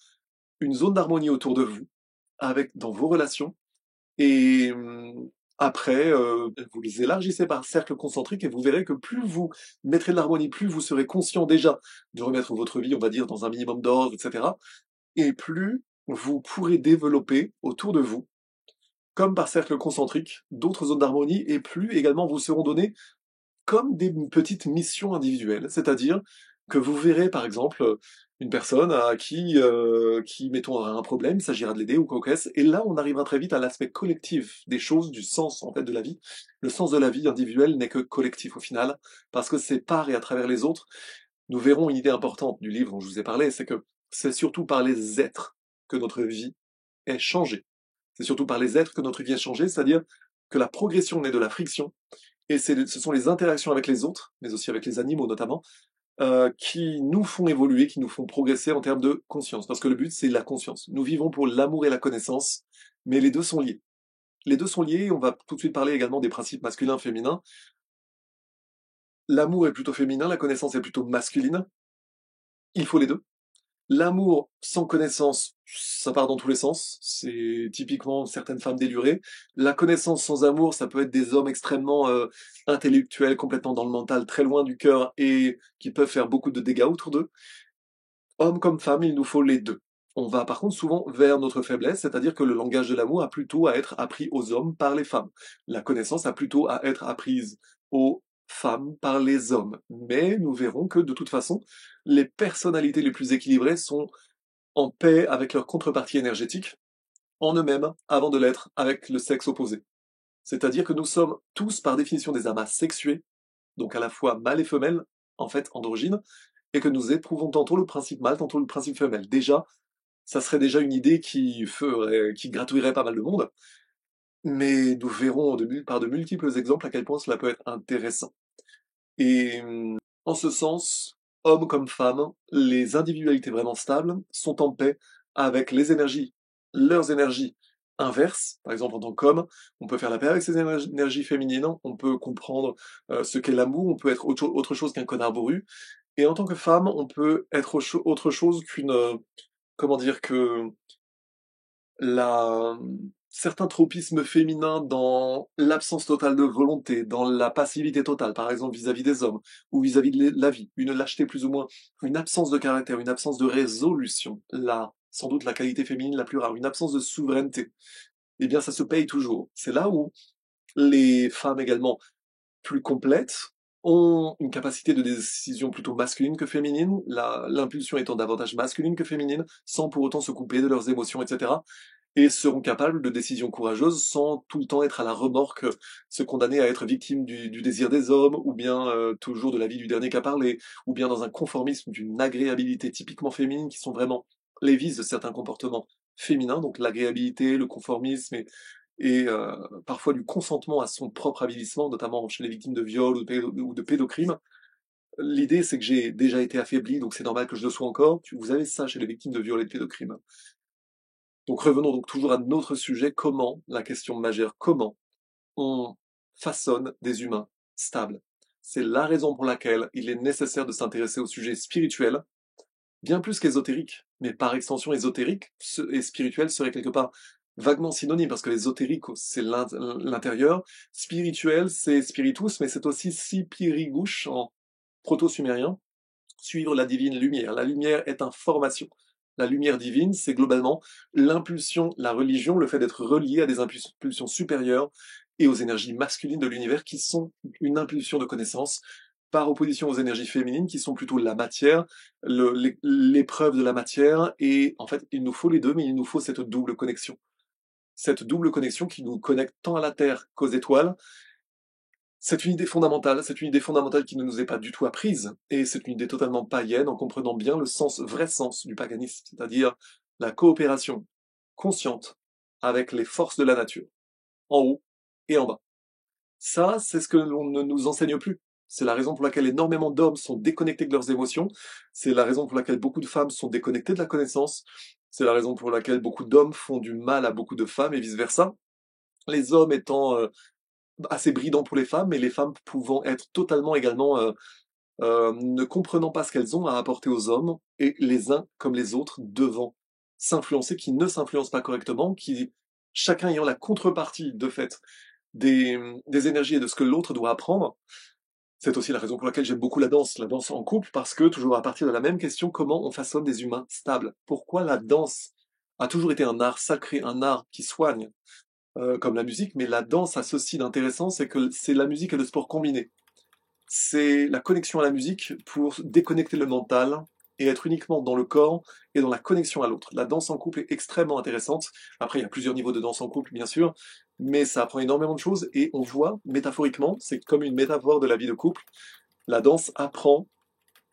une zone d'harmonie autour de vous, avec dans vos relations, et après, vous les élargissez par cercle concentrique et vous verrez que plus vous mettrez de l'harmonie, plus vous serez conscient déjà de remettre votre vie, on va dire, dans un minimum d'ordre, etc. Et plus vous pourrez développer autour de vous, comme par cercle concentrique, d'autres zones d'harmonie, et plus également vous seront données comme des petites missions individuelles. C'est-à-dire que vous verrez, par exemple, une personne qui, mettons, aura un problème, il s'agira de l'aider ou quoi que ce soit, et là, on arrivera très vite à l'aspect collectif des choses, du sens, en fait, de la vie. Le sens de la vie individuelle n'est que collectif, au final, parce que c'est par et à travers les autres. Nous verrons une idée importante du livre dont je vous ai parlé, c'est que c'est surtout par les êtres que notre vie est changée. C'est surtout par les êtres que notre vie est changée, c'est-à-dire que la progression naît de la friction, et ce sont les interactions avec les autres, mais aussi avec les animaux notamment, qui nous font évoluer, qui nous font progresser en termes de conscience. Parce que le but, c'est la conscience. Nous vivons pour l'amour et la connaissance, mais les deux sont liés. Les deux sont liés, on va tout de suite parler également des principes masculins-féminins. L'amour est plutôt féminin, la connaissance est plutôt masculine. Il faut les deux. L'amour sans connaissance, ça part dans tous les sens. C'est typiquement certaines femmes délurées. La connaissance sans amour, ça peut être des hommes extrêmement intellectuels, complètement dans le mental, très loin du cœur et qui peuvent faire beaucoup de dégâts autour d'eux. Hommes comme femmes, il nous faut les deux. On va par contre souvent vers notre faiblesse, c'est-à-dire que le langage de l'amour a plutôt à être appris aux hommes par les femmes. La connaissance a plutôt à être apprise aux femmes par les hommes. Mais nous verrons que de toute façon, les personnalités les plus équilibrées sont en paix avec leur contrepartie énergétique, en eux-mêmes, avant de l'être avec le sexe opposé. C'est-à-dire que nous sommes tous par définition des amas sexués, donc à la fois mâles et femelles, en fait androgynes, et que nous éprouvons tantôt le principe mâle, tantôt le principe femelle. Déjà, ça serait déjà une idée qui gratouillerait pas mal de monde, mais nous verrons par de multiples exemples à quel point cela peut être intéressant. Et en ce sens, hommes comme femmes, les individualités vraiment stables sont en paix avec leurs énergies inverses. Par exemple, en tant qu'homme, on peut faire la paix avec ses énergies féminines, on peut comprendre ce qu'est l'amour, on peut être autre chose qu'un connard bourru. Et en tant que femme, on peut être autre chose qu'une, comment dire, que la, certains tropismes féminins dans l'absence totale de volonté, dans la passivité totale, par exemple vis-à-vis des hommes ou vis-à-vis de la vie, une lâcheté plus ou moins, une absence de caractère, une absence de résolution, là, sans doute la qualité féminine la plus rare, une absence de souveraineté, eh bien ça se paye toujours. C'est là où les femmes également plus complètes ont une capacité de décision plutôt masculine que féminine, l'impulsion étant davantage masculine que féminine, sans pour autant se couper de leurs émotions, etc. Et seront capables de décisions courageuses sans tout le temps être à la remorque, se condamner à être victime du désir des hommes, ou bien toujours de la vie du dernier qu'à parler, ou bien dans un conformisme d'une agréabilité typiquement féminine qui sont vraiment les vices de certains comportements féminins, donc l'agréabilité, le conformisme et parfois du consentement à son propre avilissement, notamment chez les victimes de viol ou de pédocrimes. L'idée, c'est que j'ai déjà été affaibli, donc c'est normal que je le sois encore. Vous avez ça chez les victimes de viol et de pédocrimes. Donc revenons donc toujours à notre sujet, comment, la question majeure, comment on façonne des humains stables. C'est la raison pour laquelle il est nécessaire de s'intéresser au sujet spirituel, bien plus qu'ésotérique, mais par extension ésotérique et spirituel serait quelque part vaguement synonyme, parce que ésotérique, c'est l'intérieur, spirituel, c'est spiritus, mais c'est aussi sipirigouche en proto-sumérien, suivre la divine lumière. La lumière est information. La lumière divine, c'est globalement l'impulsion, la religion, le fait d'être relié à des impulsions supérieures et aux énergies masculines de l'univers qui sont une impulsion de connaissance, par opposition aux énergies féminines qui sont plutôt la matière, l'épreuve de la matière, et en fait, il nous faut les deux, mais il nous faut cette double connexion. Cette double connexion qui nous connecte tant à la Terre qu'aux étoiles, c'est une idée fondamentale qui ne nous est pas du tout apprise, et c'est une idée totalement païenne en comprenant bien le sens, vrai sens du paganisme, c'est-à-dire la coopération consciente avec les forces de la nature, en haut et en bas. Ça, c'est ce que l'on ne nous enseigne plus. C'est la raison pour laquelle énormément d'hommes sont déconnectés de leurs émotions, c'est la raison pour laquelle beaucoup de femmes sont déconnectées de la connaissance, c'est la raison pour laquelle beaucoup d'hommes font du mal à beaucoup de femmes et vice-versa. Les hommes étant assez bridants pour les femmes, mais les femmes pouvant être totalement également ne comprenant pas ce qu'elles ont à apporter aux hommes, et les uns comme les autres devant s'influencer, qui ne s'influencent pas correctement, qui chacun ayant la contrepartie de fait des énergies et de ce que l'autre doit apprendre. C'est aussi la raison pour laquelle j'aime beaucoup la danse en couple, parce que toujours à partir de la même question, comment on façonne des humains stables? Pourquoi la danse a toujours été un art sacré, un art qui soigne, comme la musique, mais la danse a ceci d'intéressant, c'est que c'est la musique et le sport combinés. C'est la connexion à la musique pour déconnecter le mental et être uniquement dans le corps et dans la connexion à l'autre. La danse en couple est extrêmement intéressante. Après, il y a plusieurs niveaux de danse en couple, bien sûr, mais ça apprend énormément de choses et on voit, métaphoriquement, c'est comme une métaphore de la vie de couple, la danse apprend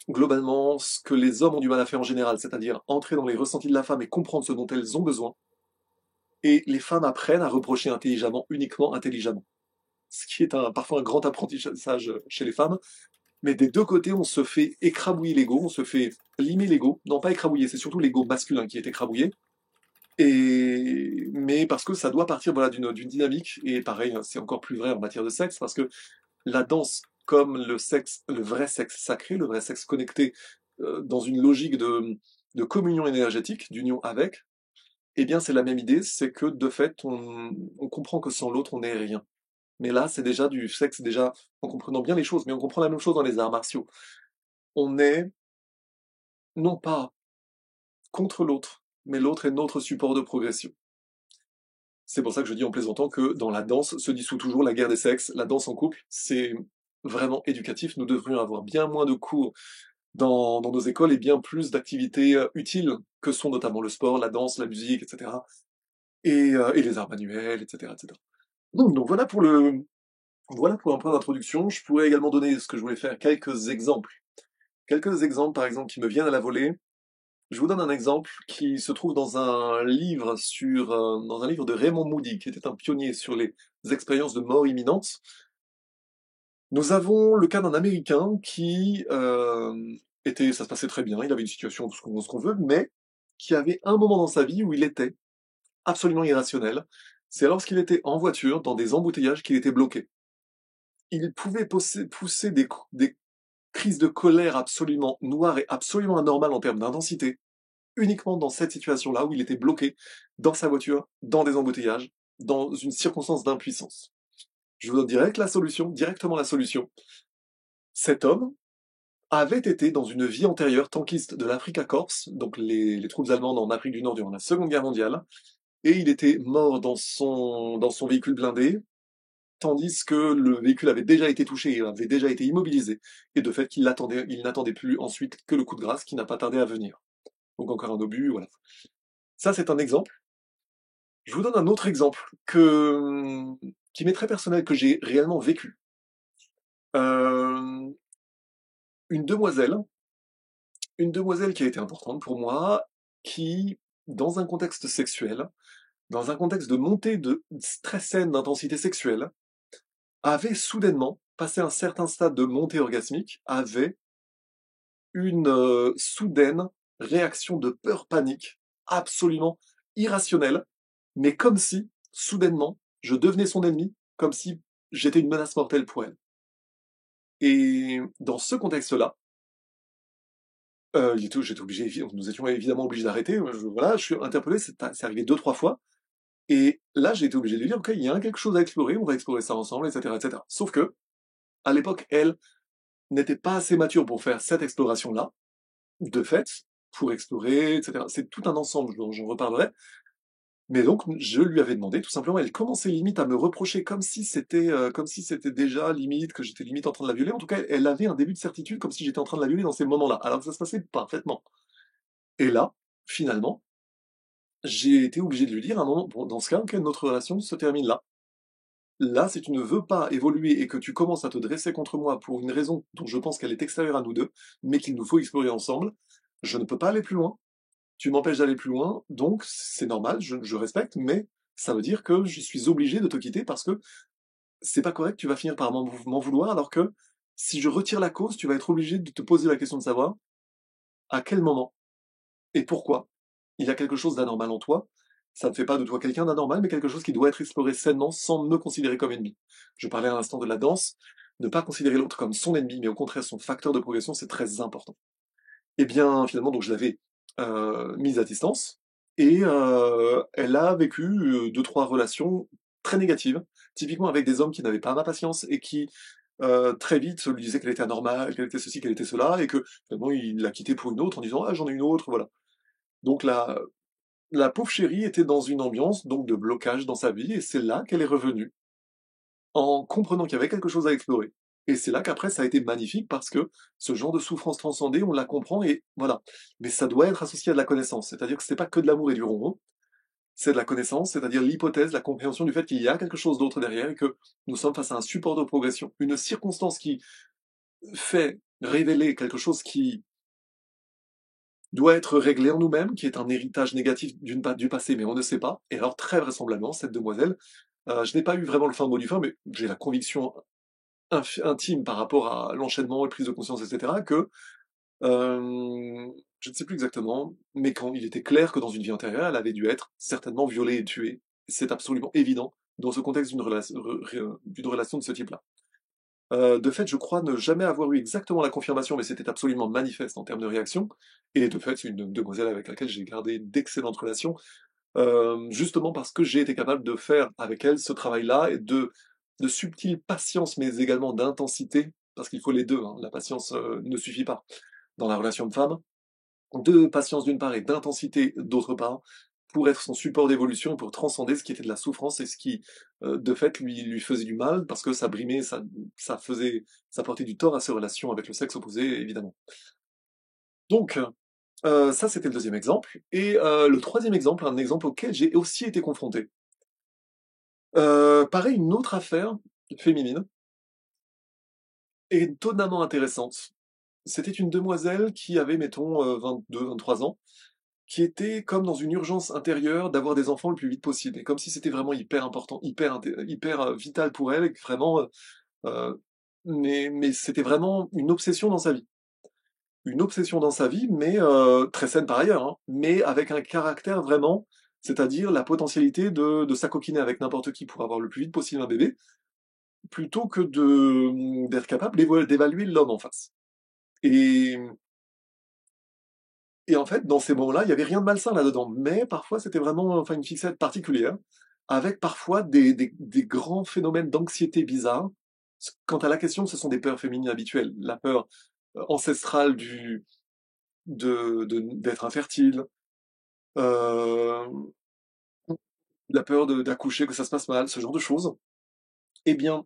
globalement ce que les hommes ont du mal à faire en général, c'est-à-dire entrer dans les ressentis de la femme et comprendre ce dont elles ont besoin, et les femmes apprennent à reprocher intelligemment, uniquement intelligemment. Ce qui est parfois un grand apprentissage chez les femmes, mais des deux côtés, on se fait écrabouiller l'ego, on se fait limer l'ego. Non, pas écrabouiller, c'est surtout l'ego masculin qui est écrabouillé. Mais parce que ça doit partir voilà, d'une dynamique, et pareil, c'est encore plus vrai en matière de sexe, parce que la danse, comme le sexe, le vrai sexe sacré, le vrai sexe connecté dans une logique de communion énergétique, d'union avec, eh bien c'est la même idée, c'est que de fait, on comprend que sans l'autre, on n'est rien. Mais là, c'est déjà du sexe, déjà en comprenant bien les choses, mais on comprend la même chose dans les arts martiaux. On est non pas contre l'autre, mais l'autre est notre support de progression. C'est pour ça que je dis en plaisantant que dans la danse se dissout toujours la guerre des sexes. La danse en couple, c'est vraiment éducatif. Nous devrions avoir bien moins de cours dans nos écoles et bien plus d'activités utiles que sont notamment le sport, la danse, la musique, etc. Et les arts manuels, etc., etc. Donc voilà pour un point d'introduction. Je pourrais également donner ce que je voulais faire, quelques exemples. Quelques exemples, par exemple, qui me viennent à la volée. Je vous donne un exemple qui se trouve dans un livre dans un livre de Raymond Moody, qui était un pionnier sur les expériences de mort imminente. Nous avons le cas d'un Américain qui ça se passait très bien, il avait une situation, tout ce qu'on veut, mais qui avait un moment dans sa vie où il était absolument irrationnel. C'est lorsqu'il était en voiture, dans des embouteillages, qu'il était bloqué. Il pouvait pousser des crises de colère absolument noires et absolument anormales en termes d'intensité. uniquement dans cette situation-là où il était bloqué dans sa voiture, dans des embouteillages, dans une circonstance d'impuissance. Je vous donne directement la solution. Cet homme avait été dans une vie antérieure tankiste de l'Afrika Korps, donc les troupes allemandes en Afrique du Nord durant la Seconde Guerre mondiale, et il était mort dans son véhicule blindé, tandis que le véhicule avait déjà été touché et avait déjà été immobilisé, et de fait il n'attendait plus ensuite que le coup de grâce qui n'a pas tardé à venir. Donc encore un obus, voilà. Ça c'est un exemple. Je vous donne un autre exemple qui m'est très personnel, que j'ai réellement vécu. Euh, une demoiselle, une demoiselle qui a été importante pour moi, qui, dans un contexte sexuel, dans un contexte de montée de très saine d'intensité sexuelle, avait soudainement passé un certain stade de montée orgasmique, avait une soudaine réaction de peur panique, absolument irrationnelle, mais comme si, soudainement, je devenais son ennemi, comme si j'étais une menace mortelle pour elle. Et dans ce contexte-là, j'étais obligé, nous étions évidemment obligés d'arrêter. Voilà, je suis interpellé, c'est arrivé deux, trois fois. Et là, j'ai été obligé de lui dire, ok, il y a quelque chose à explorer, on va explorer ça ensemble, etc., etc. Sauf que, à l'époque, elle n'était pas assez mature pour faire cette exploration-là, de fait, pour explorer, etc. C'est tout un ensemble dont j'en reparlerai. Mais donc, je lui avais demandé, tout simplement, elle commençait limite à me reprocher comme si c'était déjà limite, que j'étais limite en train de la violer. En tout cas, elle avait un début de certitude, comme si j'étais en train de la violer dans ces moments-là, alors que ça se passait parfaitement. Et là, finalement, j'ai été obligé de lui dire à un moment, bon, dans ce cas, ok, notre relation se termine là. Là, si tu ne veux pas évoluer et que tu commences à te dresser contre moi pour une raison dont je pense qu'elle est extérieure à nous deux, mais qu'il nous faut explorer ensemble, je ne peux pas aller plus loin. Tu m'empêches d'aller plus loin, donc c'est normal, je respecte, mais ça veut dire que je suis obligé de te quitter parce que c'est pas correct, tu vas finir par m'en vouloir, alors que si je retire la cause, tu vas être obligé de te poser la question de savoir à quel moment et pourquoi il y a quelque chose d'anormal en toi. Ça ne fait pas de toi quelqu'un d'anormal, mais quelque chose qui doit être exploré sainement sans me considérer comme ennemi. Je parlais à l'instant de la danse, ne pas considérer l'autre comme son ennemi, mais au contraire son facteur de progression, c'est très important. Et bien, finalement, donc je l'avais mise à distance, et elle a vécu deux, trois relations très négatives, typiquement avec des hommes qui n'avaient pas ma patience et qui très vite lui disaient qu'elle était anormale, qu'elle était ceci, qu'elle était cela, et que finalement il l'a quittée pour une autre en disant ah j'en ai une autre, voilà. Donc la pauvre chérie était dans une ambiance donc de blocage dans sa vie, et c'est là qu'elle est revenue en comprenant qu'il y avait quelque chose à explorer. Et c'est là qu'après, ça a été magnifique parce que ce genre de souffrance transcendée, on la comprend et voilà. Mais ça doit être associé à de la connaissance. C'est-à-dire que c'est pas que de l'amour et du ronron, c'est de la connaissance, c'est-à-dire l'hypothèse, la compréhension du fait qu'il y a quelque chose d'autre derrière et que nous sommes face à un support de progression. Une circonstance qui fait révéler quelque chose qui doit être réglé en nous-mêmes, qui est un héritage négatif du passé, mais on ne sait pas. Et alors, très vraisemblablement, cette demoiselle, je n'ai pas eu vraiment le fin mot du fin, mais j'ai la conviction intime par rapport à l'enchaînement, la prise de conscience, etc., que je ne sais plus exactement, mais quand il était clair que dans une vie antérieure, elle avait dû être certainement violée et tuée. C'est absolument évident dans ce contexte d'une relation de ce type-là. De fait, je crois ne jamais avoir eu exactement la confirmation, mais c'était absolument manifeste en termes de réaction. Et de fait, c'est une demoiselle avec laquelle j'ai gardé d'excellentes relations, justement parce que j'ai été capable de faire avec elle ce travail-là et de subtile patience, mais également d'intensité, parce qu'il faut les deux, hein. La patience ne suffit pas dans la relation de femme, de patience d'une part et d'intensité d'autre part, pour être son support d'évolution, pour transcender ce qui était de la souffrance et ce qui, de fait, lui faisait du mal, parce que ça brimait, ça portait du tort à ses relations avec le sexe opposé, évidemment. Donc, ça c'était le deuxième exemple. Et le troisième exemple, un exemple auquel j'ai aussi été confronté. Pareil, une autre affaire féminine, étonnamment intéressante. C'était une demoiselle qui avait, mettons, 22, 23 ans, qui était comme dans une urgence intérieure d'avoir des enfants le plus vite possible, et comme si c'était vraiment hyper important, hyper vital pour elle, et que vraiment, euh, mais c'était vraiment une obsession dans sa vie. Une obsession dans sa vie, mais très saine par ailleurs, hein, mais avec un caractère vraiment, c'est-à-dire la potentialité de s'acoquiner avec n'importe qui pour avoir le plus vite possible un bébé, plutôt que d'être capable d'évaluer l'homme en face. Et Et en fait, dans ces moments-là, il y avait rien de malsain là-dedans, mais parfois c'était vraiment, enfin, une fixette particulière, avec parfois des grands phénomènes d'anxiété bizarres. Quant à la question, ce sont des peurs féminines habituelles. La peur ancestrale d'être infertile, euh, la peur d'accoucher, que ça se passe mal, ce genre de choses. Eh bien,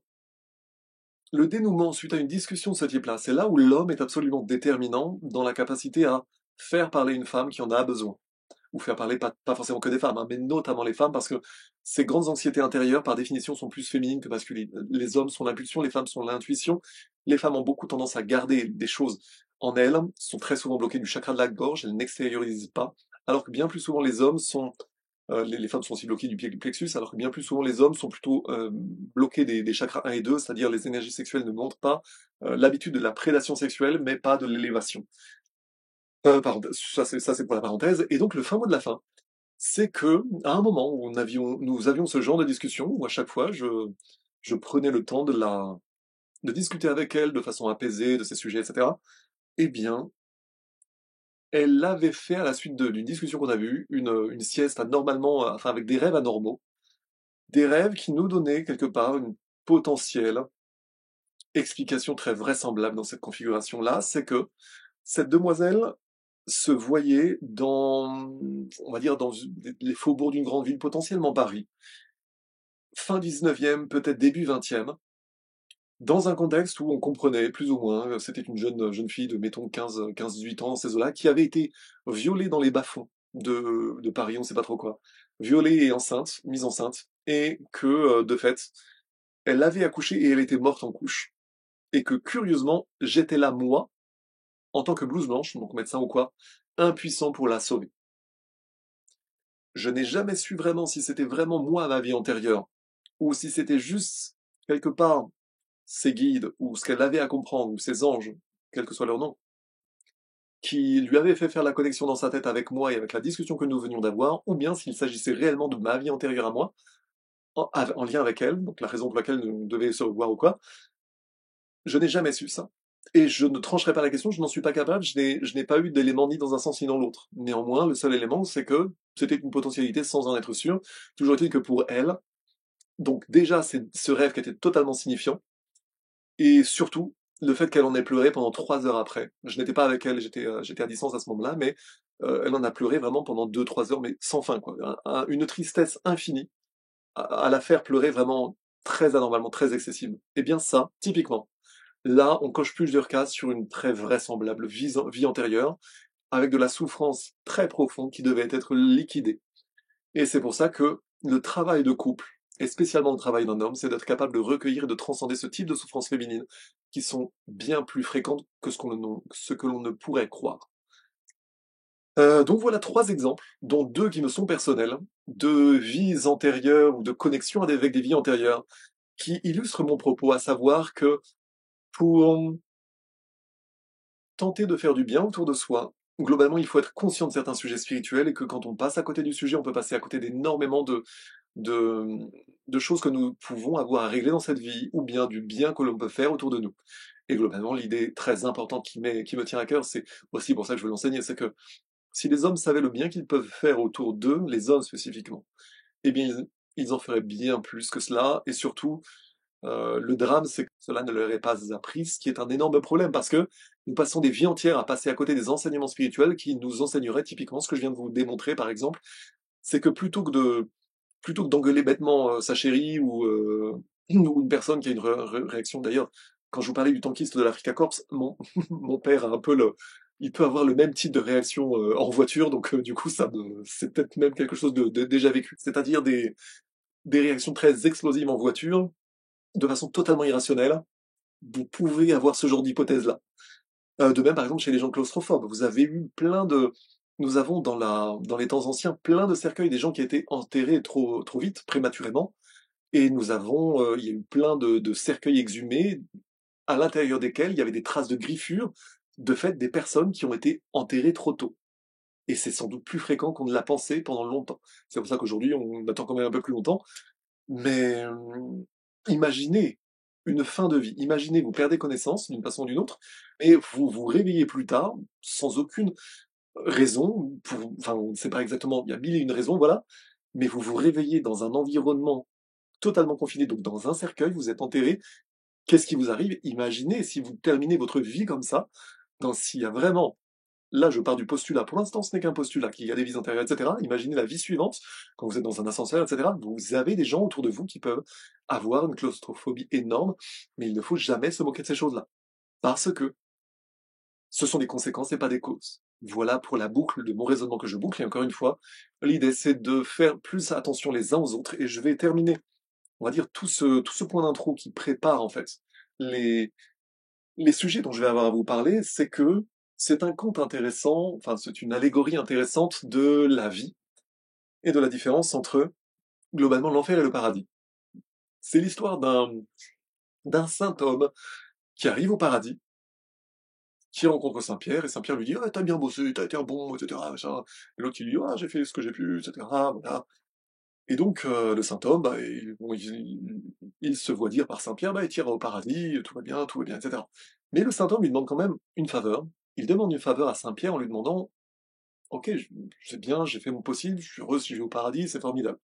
le dénouement suite à une discussion de ce type-là, c'est là où l'homme est absolument déterminant dans la capacité à faire parler une femme qui en a besoin. Ou faire parler pas forcément que des femmes, hein, mais notamment les femmes, parce que ces grandes anxiétés intérieures, par définition, sont plus féminines que masculines. Les hommes sont l'impulsion, les femmes sont l'intuition. Les femmes ont beaucoup tendance à garder des choses en elles, sont très souvent bloquées du chakra de la gorge, elles n'extériorisent pas, alors que bien plus souvent les hommes sont les femmes sont aussi bloquées du plexus, alors que bien plus souvent les hommes sont plutôt bloqués des chakras 1 et 2, c'est-à-dire les énergies sexuelles ne montrent pas l'habitude de la prédation sexuelle, mais pas de l'élévation. Pardon, ça c'est pour la parenthèse. Et donc le fin mot de la fin, c'est que à un moment où nous avions ce genre de discussion, où à chaque fois je prenais le temps de discuter avec elle de façon apaisée de ces sujets, etc. Eh bien, elle avait fait à la suite d'une discussion qu'on avait eue une sieste anormalement, enfin avec des rêves anormaux. Des rêves qui nous donnaient quelque part une potentielle explication très vraisemblable dans cette configuration-là, c'est que cette demoiselle se voyait dans, on va dire, dans les faubourgs d'une grande ville, potentiellement Paris, fin 19e, peut-être début 20e, dans un contexte où on comprenait plus ou moins, c'était une jeune fille de, mettons, 15-18 ans, ces eaux-là, qui avait été violée dans les bas-fonds de Paris, on ne sait pas trop quoi. Violée et enceinte, mise enceinte, et que, de fait, elle avait accouché et elle était morte en couche. Et que curieusement, j'étais là, moi, en tant que blouse blanche, donc médecin ou quoi, impuissant pour la sauver. Je n'ai jamais su vraiment si c'était vraiment moi ma vie antérieure, ou si c'était juste, quelque part, ses guides, ou ce qu'elle avait à comprendre, ou ses anges, quel que soit leur nom, qui lui avaient fait faire la connexion dans sa tête avec moi et avec la discussion que nous venions d'avoir, ou bien s'il s'agissait réellement de ma vie antérieure à moi, en lien avec elle, donc la raison pour laquelle nous devions se revoir ou quoi. Je n'ai jamais su ça. Et je ne trancherai pas la question, je n'en suis pas capable, je n'ai pas eu d'élément ni dans un sens ni dans l'autre. Néanmoins, le seul élément, c'est que c'était une potentialité sans en être sûr. Toujours est-il que pour elle, donc déjà, c'est ce rêve qui était totalement signifiant, et surtout, le fait qu'elle en ait pleuré pendant 3 heures après. Je n'étais pas avec elle, j'étais à distance à ce moment-là, mais elle en a pleuré vraiment pendant 2-3 heures, mais sans fin, quoi. Une tristesse infinie à la faire pleurer vraiment très anormalement, très excessive. Et bien ça, typiquement, là, on coche plusieurs cases sur une très vraisemblable vie antérieure, avec de la souffrance très profonde qui devait être liquidée. Et c'est pour ça que le travail de couple, et spécialement le travail d'un homme, c'est d'être capable de recueillir et de transcender ce type de souffrances féminines, qui sont bien plus fréquentes que ce que l'on ne pourrait croire. Donc voilà 3 exemples, dont 2 qui me sont personnels, de vies antérieures ou de connexions avec des vies antérieures, qui illustrent mon propos, à savoir que pour tenter de faire du bien autour de soi. Globalement, il faut être conscient de certains sujets spirituels et que quand on passe à côté du sujet, on peut passer à côté d'énormément de, de choses que nous pouvons avoir à régler dans cette vie ou bien du bien que l'on peut faire autour de nous. Et globalement, l'idée très importante qui me tient à cœur, c'est aussi pour ça que je veux l'enseigner, c'est que si les hommes savaient le bien qu'ils peuvent faire autour d'eux, les hommes spécifiquement, eh bien, ils en feraient bien plus que cela, et surtout, le drame, c'est que cela ne leur est pas appris, ce qui est un énorme problème parce que nous passons des vies entières à passer à côté des enseignements spirituels qui nous enseigneraient typiquement ce que je viens de vous démontrer, par exemple, c'est que plutôt que d'engueuler bêtement sa chérie ou une personne qui a une réaction d'ailleurs, quand je vous parlais du tankiste de l'Africa Corps, mon père a un peu il peut avoir le même type de réaction en voiture, donc du coup c'est peut-être même quelque chose de déjà vécu, c'est-à-dire des réactions très explosives en voiture, de façon totalement irrationnelle, vous pouvez avoir ce genre d'hypothèse-là. De même, par exemple, chez les gens claustrophobes, vous avez eu nous avons dans les temps anciens plein de cercueils des gens qui étaient enterrés trop vite, prématurément, et il y a eu plein de cercueils exhumés à l'intérieur desquels il y avait des traces de griffures, de fait des personnes qui ont été enterrées trop tôt. Et c'est sans doute plus fréquent qu'on ne l'a pensé pendant longtemps. C'est pour ça qu'aujourd'hui on attend quand même un peu plus longtemps, mais imaginez une fin de vie. Imaginez, vous perdez connaissance d'une façon ou d'une autre, et vous vous réveillez plus tard, sans aucune raison, enfin, on ne sait pas exactement, il y a mille et une raisons, voilà, mais vous vous réveillez dans un environnement totalement confiné, donc dans un cercueil, vous êtes enterré. Qu'est-ce qui vous arrive? Imaginez si vous terminez votre vie comme ça, s'il y a vraiment, là je pars du postulat, pour l'instant ce n'est qu'un postulat, qu'il y a des vies antérieures, etc. Imaginez la vie suivante, quand vous êtes dans un ascenseur, etc. Vous avez des gens autour de vous qui peuvent avoir une claustrophobie énorme, mais il ne faut jamais se moquer de ces choses-là. Parce que ce sont des conséquences et pas des causes. Voilà pour la boucle de mon raisonnement que je boucle, et encore une fois, l'idée c'est de faire plus attention les uns aux autres, et je vais terminer, on va dire, tout ce point d'intro qui prépare en fait les, les sujets dont je vais avoir à vous parler, c'est que c'est un conte intéressant, enfin c'est une allégorie intéressante de la vie et de la différence entre globalement l'enfer et le paradis. C'est l'histoire d'un saint homme qui arrive au paradis, qui rencontre Saint-Pierre, et Saint-Pierre lui dit «Ah, t'as bien bossé, t'as été un bon, etc. machin.» Et l'autre il lui dit «Ah, j'ai fait ce que j'ai pu, etc. Voilà.» Et donc le saint homme, bah, il se voit dire par Saint-Pierre «Bah, tu iras au paradis, tout va bien, etc.» Mais le saint homme lui demande quand même une faveur. Il demande une faveur à Saint-Pierre en lui demandant «Ok, c'est bien, j'ai fait mon possible, je suis heureux si je vais au paradis, c'est formidable.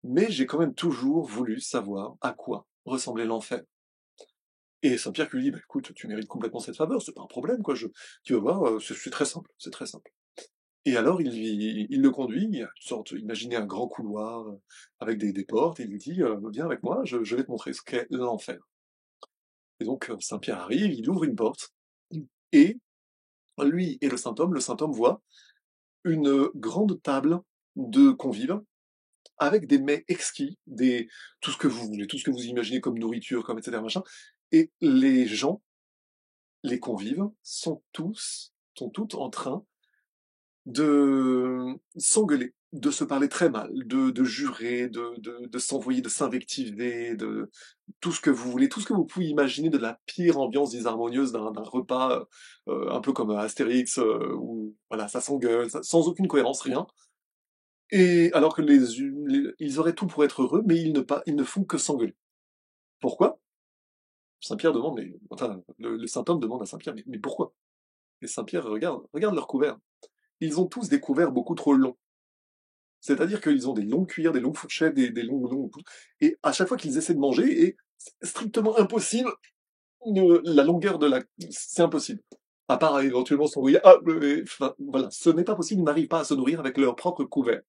Mais j'ai quand même toujours voulu savoir à quoi ressemblait l'enfer.» Et Saint-Pierre lui dit «Bah écoute, tu mérites complètement cette faveur, c'est pas un problème, quoi, tu vas voir, c'est très simple, c'est très simple.» Et alors il le conduit à une sorte, imaginez un grand couloir avec des portes, et il lui dit «Viens avec moi, je vais te montrer ce qu'est l'enfer.» Et donc Saint-Pierre arrive, il ouvre une porte, et lui et le saint homme voit une grande table de convives avec des mets exquis, tout ce que vous voulez, tout ce que vous imaginez comme nourriture, comme etc. machin. Et les gens, les convives, sont toutes en train de s'engueuler, de se parler très mal, de jurer, de s'envoyer, de s'invectiver, de tout ce que vous voulez, tout ce que vous pouvez imaginer de la pire ambiance disharmonieuse d'un repas, un peu comme Astérix, où voilà, ça s'engueule, sans aucune cohérence, rien. Et alors que ils auraient tout pour être heureux, mais ils ne font que s'engueuler. Pourquoi? Saint-Pierre demande, mais, enfin, le saint homme demande à Saint-Pierre, mais pourquoi? Et Saint-Pierre regarde leurs couverts. Ils ont tous des couverts beaucoup trop longs. C'est-à-dire qu'ils ont des longues cuillères, des longues fourchettes, des longues... Et à chaque fois qu'ils essaient de manger, et c'est strictement impossible, la longueur de la... C'est impossible. À part éventuellement se nourrir. Ah, enfin, voilà, ce n'est pas possible, ils n'arrivent pas à se nourrir avec leur propre couvert.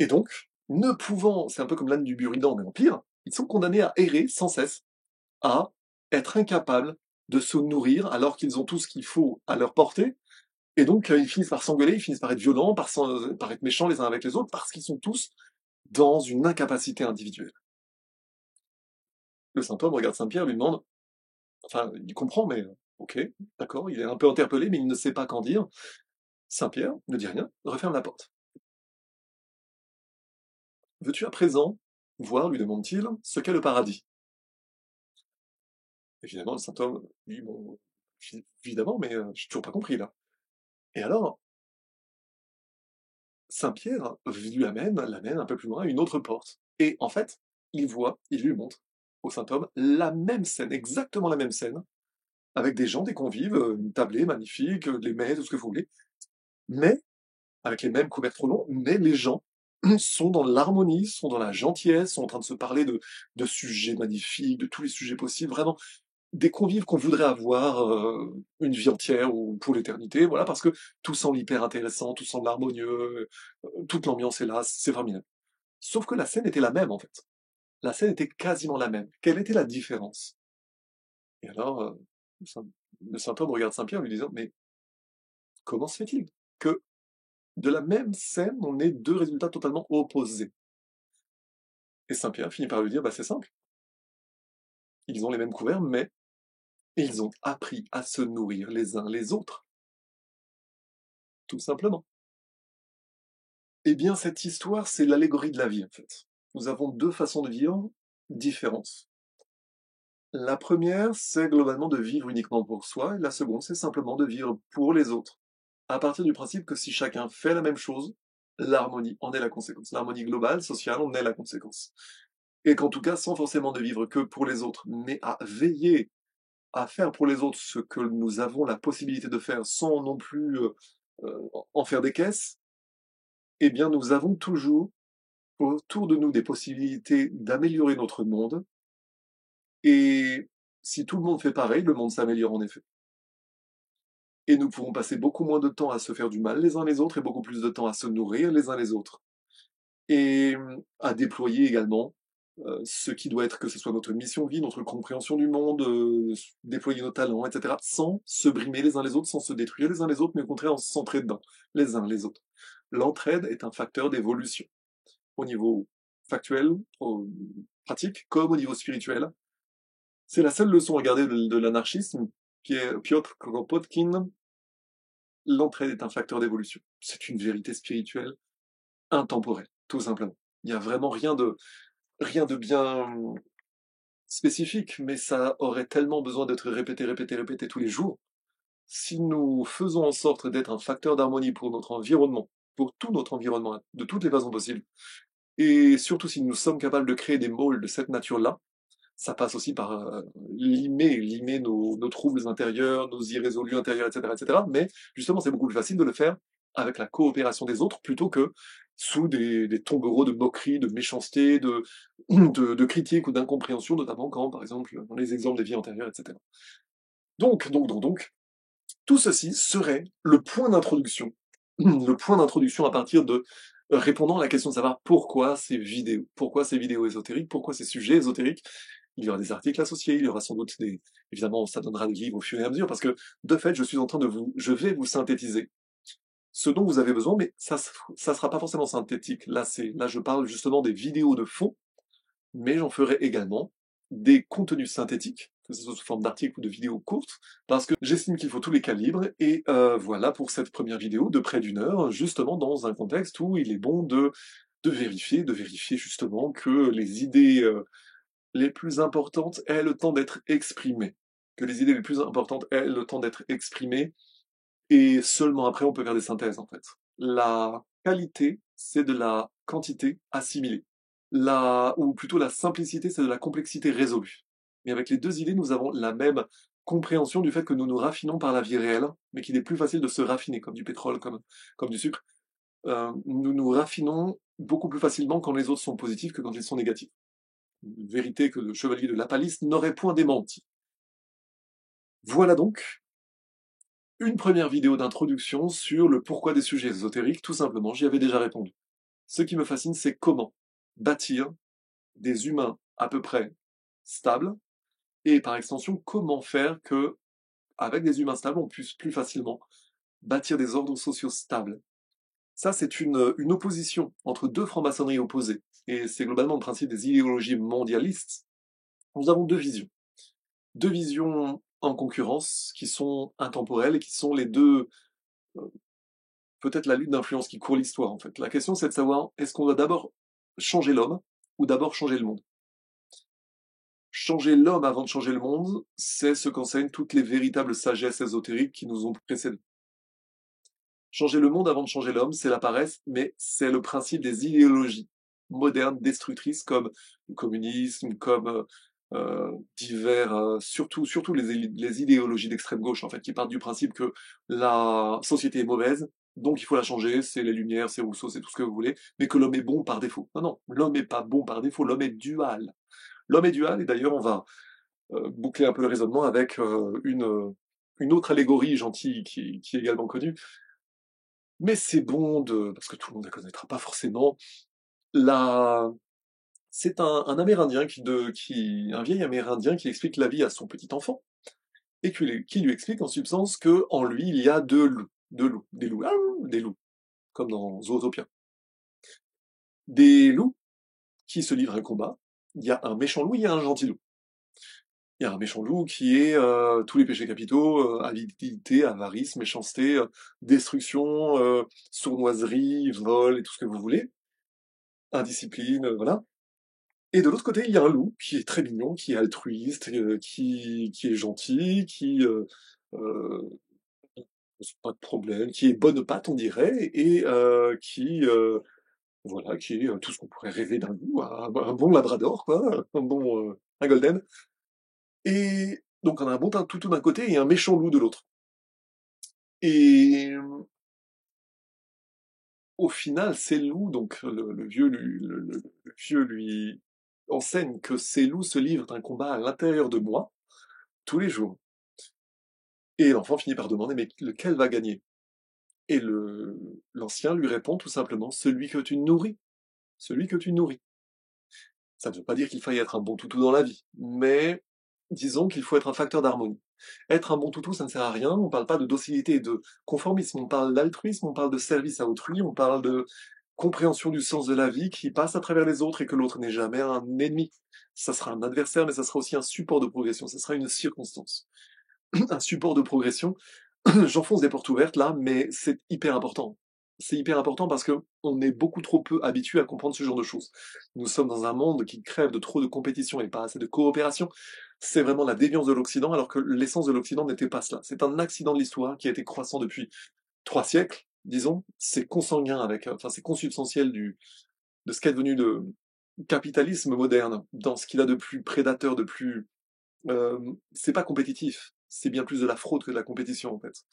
Et donc, ne pouvant, c'est un peu comme l'âne du Buridan, mais en pire, ils sont condamnés à errer sans cesse, à être incapables de se nourrir alors qu'ils ont tout ce qu'il faut à leur portée. Et donc, ils finissent par s'engueuler, ils finissent par être violents, par être méchants les uns avec les autres, parce qu'ils sont tous dans une incapacité individuelle. Le saint homme regarde Saint-Pierre, lui demande, enfin, il comprend, mais ok, d'accord, il est un peu interpellé, mais il ne sait pas qu'en dire. Saint-Pierre ne dit rien, referme la porte. Veux-tu à présent voir, lui demande-t-il, ce qu'est le paradis? Évidemment, le saint homme dit, bon, évidemment, mais j'ai toujours pas compris là. Et alors, Saint-Pierre l'amène un peu plus loin à une autre porte. Et en fait, il lui montre au saint homme la même scène, exactement la même scène, avec des gens, des convives, une tablée magnifique, les mets, tout ce que vous voulez, mais avec les mêmes couverts trop longs, mais les gens sont dans l'harmonie, sont dans la gentillesse, sont en train de se parler de sujets magnifiques, de tous les sujets possibles, vraiment des convives qu'on voudrait avoir une vie entière ou pour l'éternité, voilà, parce que tout semble hyper intéressant, tout semble harmonieux, toute l'ambiance est là, c'est formidable. Sauf que la scène était la même en fait. La scène était quasiment la même. Quelle était la différence? Et alors, le saint homme regarde Saint-Pierre en lui disant, mais comment se fait-il que de la même scène, on ait deux résultats totalement opposés? Et Saint-Pierre finit par lui dire, bah c'est simple, ils ont les mêmes couverts, mais ils ont appris à se nourrir les uns les autres, tout simplement. Eh bien, cette histoire, c'est l'allégorie de la vie, en fait. Nous avons deux façons de vivre différentes. La première, c'est globalement de vivre uniquement pour soi, et la seconde, c'est simplement de vivre pour les autres. À partir du principe que si chacun fait la même chose, l'harmonie en est la conséquence. L'harmonie globale, sociale, en est la conséquence. Et qu'en tout cas, sans forcément ne vivre que pour les autres, mais à veiller à faire pour les autres ce que nous avons la possibilité de faire sans non plus en faire des caisses, eh bien nous avons toujours autour de nous des possibilités d'améliorer notre monde. Et si tout le monde fait pareil, le monde s'améliore en effet. Et nous pourrons passer beaucoup moins de temps à se faire du mal les uns les autres et beaucoup plus de temps à se nourrir les uns les autres. Et à déployer également ce qui doit être, que ce soit notre mission de vie, notre compréhension du monde, déployer nos talents, etc., sans se brimer les uns les autres, sans se détruire les uns les autres, mais au contraire en s'entraidant les uns les autres. L'entraide est un facteur d'évolution au niveau factuel, pratique, comme au niveau spirituel. C'est la seule leçon à garder de l'anarchisme, qui est Piotr Kropotkin. L'entraide est un facteur d'évolution. C'est une vérité spirituelle intemporelle, tout simplement. Il n'y a vraiment rien de bien spécifique, mais ça aurait tellement besoin d'être répété, répété, répété tous les jours. Si nous faisons en sorte d'être un facteur d'harmonie pour notre environnement, pour tout notre environnement, de toutes les façons possibles, et surtout si nous sommes capables de créer des môles de cette nature-là, ça passe aussi par limer nos troubles intérieurs, nos irrésolus intérieurs, etc., etc. Mais justement, c'est beaucoup plus facile de le faire avec la coopération des autres plutôt que sous des tombereaux de moquerie, de méchanceté, de critiques ou d'incompréhension, notamment quand, par exemple, dans les exemples des vies antérieures, etc. Donc, tout ceci serait le point d'introduction. Le point d'introduction à partir de répondant à la question de savoir pourquoi ces vidéos ésotériques, pourquoi ces sujets ésotériques. Il y aura des articles associés, il y aura sans doute évidemment, ça donnera des livres au fur et à mesure, parce que, de fait, je vais vous synthétiser ce dont vous avez besoin, mais ça sera pas forcément synthétique. Là, je parle justement des vidéos de fond, mais j'en ferai également des contenus synthétiques, que ce soit sous forme d'articles ou de vidéos courtes, parce que j'estime qu'il faut tous les calibres, et voilà pour cette première vidéo de près d'une heure, justement dans un contexte où il est bon de vérifier justement que les idées les plus importantes aient le temps d'être exprimées. Que les idées les plus importantes aient le temps d'être exprimées, et seulement après on peut faire des synthèses en fait. La qualité, c'est de la quantité assimilée. Ou plutôt la simplicité, c'est de la complexité résolue. Mais avec les deux idées, nous avons la même compréhension du fait que nous nous raffinons par la vie réelle, mais qu'il est plus facile de se raffiner, comme du pétrole, comme du sucre. Nous nous raffinons beaucoup plus facilement quand les autres sont positifs que quand ils sont négatifs. Une vérité que le chevalier de Lapalisse n'aurait point démenti. Voilà donc une première vidéo d'introduction sur le pourquoi des sujets ésotériques, tout simplement, j'y avais déjà répondu. Ce qui me fascine, c'est comment bâtir des humains à peu près stables, et par extension, comment faire que, avec des humains stables, on puisse plus facilement bâtir des ordres sociaux stables. Ça, c'est une opposition entre deux francs-maçonneries opposées, et c'est globalement le principe des idéologies mondialistes. Nous avons deux visions en concurrence qui sont intemporelles et qui sont les deux, peut-être la lutte d'influence qui court l'histoire en fait. La question c'est de savoir est-ce qu'on doit d'abord changer l'homme ou d'abord changer le monde. Changer l'homme avant de changer le monde, c'est ce qu'enseignent toutes les véritables sagesses ésotériques qui nous ont précédés. Changer le monde avant de changer l'homme, c'est la paresse, mais c'est le principe des idéologies modernes destructrices comme le communisme, comme surtout les idéologies d'extrême gauche, en fait, qui partent du principe que la société est mauvaise, donc il faut la changer, c'est les Lumières, c'est Rousseau, c'est tout ce que vous voulez, mais que l'homme est bon par défaut. Non, non, l'homme n'est pas bon par défaut, l'homme est dual. L'homme est dual, et d'ailleurs on va boucler un peu le raisonnement avec une autre allégorie gentille qui est également connue, mais c'est bon parce que tout le monde ne la connaîtra pas forcément, la c'est un Amérindien un vieil Amérindien qui explique la vie à son petit enfant, et qui lui explique en substance que en lui il y a des loups, des loups, comme dans Zootopia. Des loups qui se livrent un combat, il y a un méchant loup, il y a un gentil loup. Il y a un méchant loup qui est tous les péchés capitaux, avidité, avarice, méchanceté, destruction, sournoiserie, vol et tout ce que vous voulez, indiscipline, voilà. Et de l'autre côté, il y a un loup qui est très mignon, qui est altruiste, qui est gentil, qui pose pas de problème, qui est bonne patte, on dirait, et voilà, qui est tout ce qu'on pourrait rêver d'un loup, un bon labrador, quoi, un golden. Et Donc on a un bon toutou d'un côté et un méchant loup de l'autre. Et au final, ces loups, donc le vieux lui enseigne que ces loups se livrent un combat à l'intérieur de moi, tous les jours. Et l'enfant finit par demander, mais lequel va gagner? Et l'ancien lui répond tout simplement, celui que tu nourris, celui que tu nourris. Ça ne veut pas dire qu'il faille être un bon toutou dans la vie, mais disons qu'il faut être un facteur d'harmonie. Être un bon toutou, ça ne sert à rien, on ne parle pas de docilité et de conformisme, on parle d'altruisme, on parle de service à autrui, on parle de compréhension du sens de la vie qui passe à travers les autres et que l'autre n'est jamais un ennemi. Ça sera un adversaire, mais ça sera aussi un support de progression, ça sera une circonstance. Un support de progression. J'enfonce des portes ouvertes là, mais c'est hyper important. C'est hyper important parce que on est beaucoup trop peu habitué à comprendre ce genre de choses. Nous sommes dans un monde qui crève de trop de compétition et pas assez de coopération. C'est vraiment la déviance de l'Occident, alors que l'essence de l'Occident n'était pas cela. C'est un accident de l'histoire qui a été croissant depuis 3 siècles, disons. C'est consanguin avec, enfin, c'est consubstantiel de ce qu'est devenu le capitalisme moderne, dans ce qu'il a de plus prédateur, de plus c'est pas compétitif, c'est bien plus de la fraude que de la compétition en fait.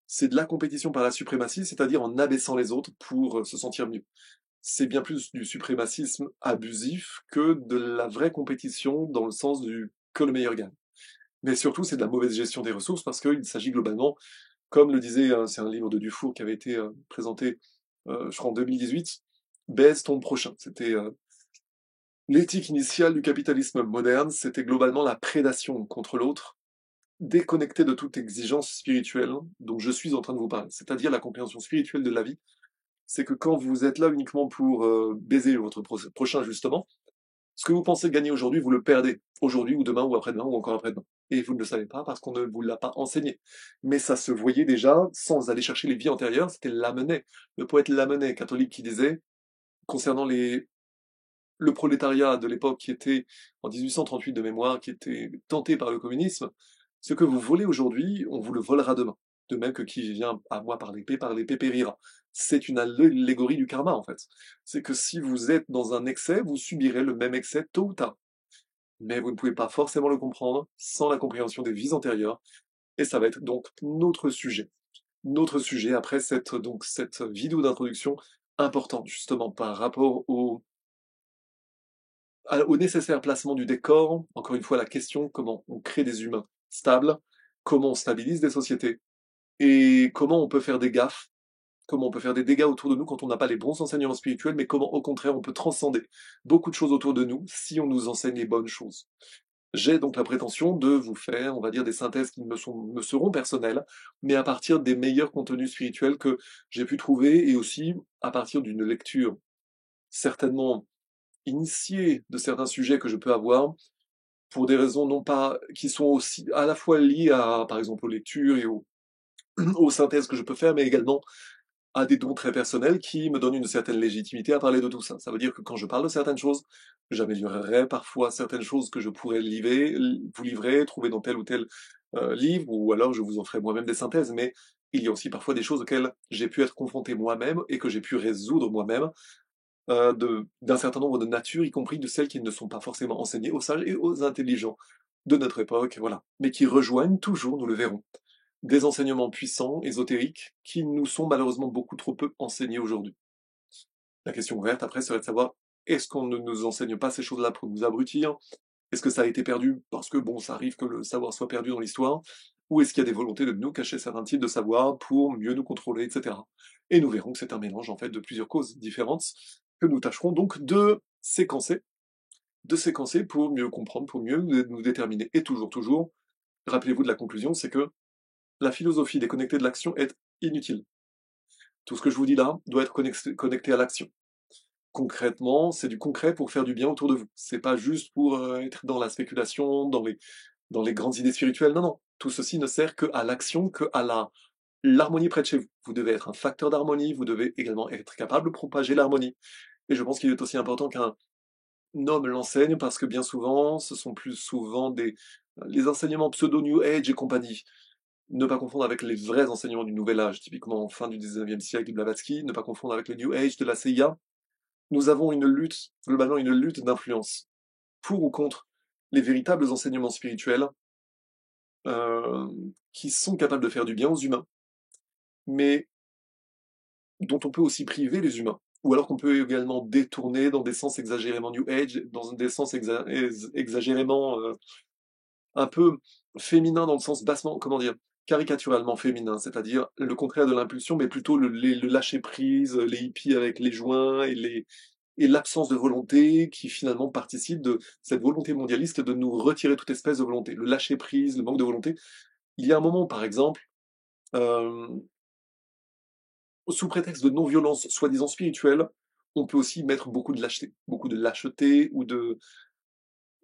C'est de la compétition par la suprématie, c'est-à-dire en abaissant les autres pour se sentir mieux. C'est bien plus du suprémacisme abusif que de la vraie compétition dans le sens du que le meilleur gagne. Mais surtout, c'est de la mauvaise gestion des ressources parce qu'il s'agit globalement, comme le disait, c'est un livre de Dufour qui avait été présenté, je crois en 2018, baise ton prochain. C'était l'éthique initiale du capitalisme moderne, c'était globalement la prédation contre l'autre, déconnecté de toute exigence spirituelle dont je suis en train de vous parler, c'est-à-dire la compréhension spirituelle de la vie. C'est que quand vous êtes là uniquement pour baiser votre prochain, justement, ce que vous pensez gagner aujourd'hui, vous le perdez aujourd'hui ou demain ou après-demain ou encore après-demain. Et vous ne le savez pas parce qu'on ne vous l'a pas enseigné. Mais ça se voyait déjà sans aller chercher les vies antérieures, c'était Lamennais, le poète Lamennais, catholique, qui disait, concernant le prolétariat de l'époque qui était, en 1838 de mémoire, qui était tenté par le communisme, ce que vous volez aujourd'hui, on vous le volera demain. De même que qui vient à moi par l'épée périra. C'est une allégorie du karma, en fait. C'est que si vous êtes dans un excès, vous subirez le même excès tôt ou tard. Mais vous ne pouvez pas forcément le comprendre sans la compréhension des vies antérieures, et ça va être donc notre sujet. Notre sujet après cette vidéo d'introduction importante, justement, par rapport au nécessaire placement du décor, encore une fois la question comment on crée des humains stables, comment on stabilise des sociétés, et comment on peut faire des gaffes, comment on peut faire des dégâts autour de nous quand on n'a pas les bons enseignements spirituels, mais comment au contraire on peut transcender beaucoup de choses autour de nous si on nous enseigne les bonnes choses. J'ai donc la prétention de vous faire, on va dire, des synthèses qui me seront personnelles, mais à partir des meilleurs contenus spirituels que j'ai pu trouver, et aussi à partir d'une lecture certainement initiée de certains sujets que je peux avoir, pour des raisons non pas qui sont aussi à la fois liées à, par exemple, aux lectures et aux synthèses que je peux faire, mais également à des dons très personnels qui me donnent une certaine légitimité à parler de tout ça. Ça veut dire que quand je parle de certaines choses, j'améliorerai parfois certaines choses que je pourrais vous livrer, trouver dans tel ou tel livre, ou alors je vous en ferai moi-même des synthèses, mais il y a aussi parfois des choses auxquelles j'ai pu être confronté moi-même et que j'ai pu résoudre moi-même d'un certain nombre de natures, y compris de celles qui ne sont pas forcément enseignées aux sages et aux intelligents de notre époque, voilà, mais qui rejoignent toujours, nous le verrons, des enseignements puissants, ésotériques, qui nous sont malheureusement beaucoup trop peu enseignés aujourd'hui. La question ouverte après serait de savoir, est-ce qu'on ne nous enseigne pas ces choses-là pour nous abrutir? Est-ce que ça a été perdu parce que, bon, ça arrive que le savoir soit perdu dans l'histoire? Ou est-ce qu'il y a des volontés de nous cacher certains types de savoir pour mieux nous contrôler, etc. Et nous verrons que c'est un mélange, en fait, de plusieurs causes différentes que nous tâcherons donc de séquencer pour mieux comprendre, pour mieux nous déterminer. Et toujours, toujours, rappelez-vous de la conclusion, c'est que la philosophie déconnectée de l'action est inutile. Tout ce que je vous dis là doit être connecté à l'action. Concrètement, c'est du concret pour faire du bien autour de vous. C'est pas juste pour être dans la spéculation, dans les grandes idées spirituelles. Non, non. Tout ceci ne sert qu'à l'action, qu'à l'harmonie près de chez vous. Vous devez être un facteur d'harmonie, vous devez également être capable de propager l'harmonie. Et je pense qu'il est aussi important qu'un homme l'enseigne parce que bien souvent, ce sont plus souvent les enseignements pseudo-New Age et compagnie. Ne pas confondre avec les vrais enseignements du Nouvel Âge, typiquement fin du 19e siècle de Blavatsky, ne pas confondre avec le New Age de la CIA. Nous avons une lutte, globalement une lutte d'influence, pour ou contre les véritables enseignements spirituels, qui sont capables de faire du bien aux humains, mais dont on peut aussi priver les humains. Ou alors qu'on peut également détourner dans des sens exagérément New Age, dans des sens exagérément un peu féminins dans le sens bassement, comment dire, caricaturalement féminin, c'est-à-dire le contraire de l'impulsion, mais plutôt le lâcher prise, les hippies avec les joints et l'absence de volonté qui finalement participe de cette volonté mondialiste de nous retirer toute espèce de volonté. Le lâcher prise, le manque de volonté. Il y a un moment, par exemple, euh, sous prétexte de non-violence soi-disant spirituelle, on peut aussi mettre beaucoup de lâcheté ou de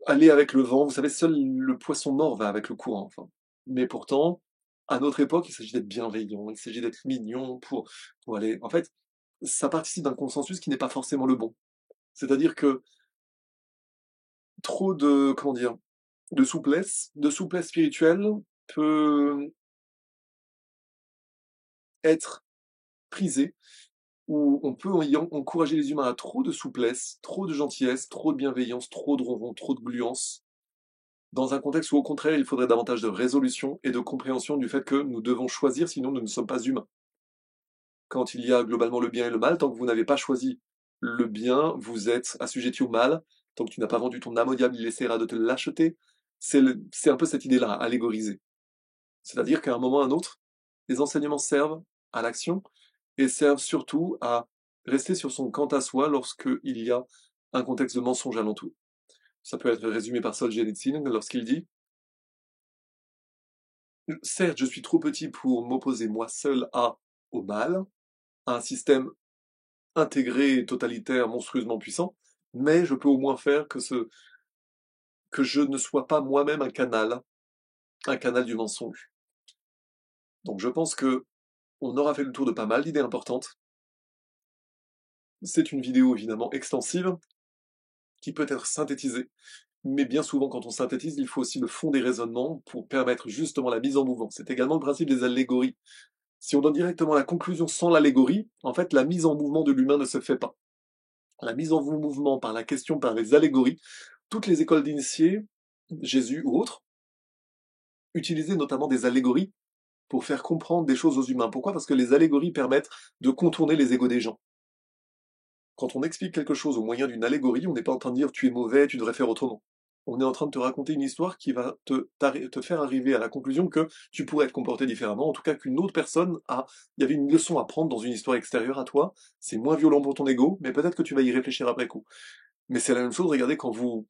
aller avec le vent. Vous savez, seul le poisson mort va avec le courant. Enfin. Mais pourtant, à notre époque, il s'agit d'être bienveillant, il s'agit d'être mignon pour aller. En fait, ça participe d'un consensus qui n'est pas forcément le bon. C'est-à-dire que trop de, comment dire, de souplesse spirituelle peut être prisée, où on peut encourager les humains à trop de souplesse, trop de gentillesse, trop de bienveillance, trop de ronron, trop de gluance, dans un contexte où au contraire il faudrait davantage de résolution et de compréhension du fait que nous devons choisir, sinon nous ne sommes pas humains. Quand il y a globalement le bien et le mal, tant que vous n'avez pas choisi le bien, vous êtes assujetti au mal. Tant que tu n'as pas vendu ton âme au diable, il essaiera de te l'acheter. C'est un peu cette idée-là, allégorisée. C'est-à-dire qu'à un moment ou à un autre, les enseignements servent à l'action et servent surtout à rester sur son quant à soi lorsqu'il y a un contexte de mensonge alentour. Ça peut être résumé par Solzhenitsyn lorsqu'il dit certes, je suis trop petit pour m'opposer moi seul au mal, à un système intégré, totalitaire, monstrueusement puissant, mais je peux au moins faire que je ne sois pas moi-même un canal du mensonge. Donc je pense que on aura fait le tour de pas mal d'idées importantes. C'est une vidéo évidemment extensive, qui peut être synthétisée, mais bien souvent quand on synthétise, il faut aussi le fond des raisonnements pour permettre justement la mise en mouvement. C'est également le principe des allégories. Si on donne directement la conclusion sans l'allégorie, en fait la mise en mouvement de l'humain ne se fait pas. La mise en mouvement par la question, par les allégories, toutes les écoles d'initiés, Jésus ou autres, utilisaient notamment des allégories pour faire comprendre des choses aux humains. Pourquoi? Parce que les allégories permettent de contourner les égos des gens. Quand on explique quelque chose au moyen d'une allégorie, on n'est pas en train de dire tu es mauvais, tu devrais faire autrement. On est en train de te raconter une histoire qui va te faire arriver à la conclusion que tu pourrais être comporté différemment, en tout cas qu'une autre personne il y avait une leçon à prendre dans une histoire extérieure à toi, c'est moins violent pour ton ego, mais peut-être que tu vas y réfléchir après coup. Mais c'est la même chose, regardez, quand vous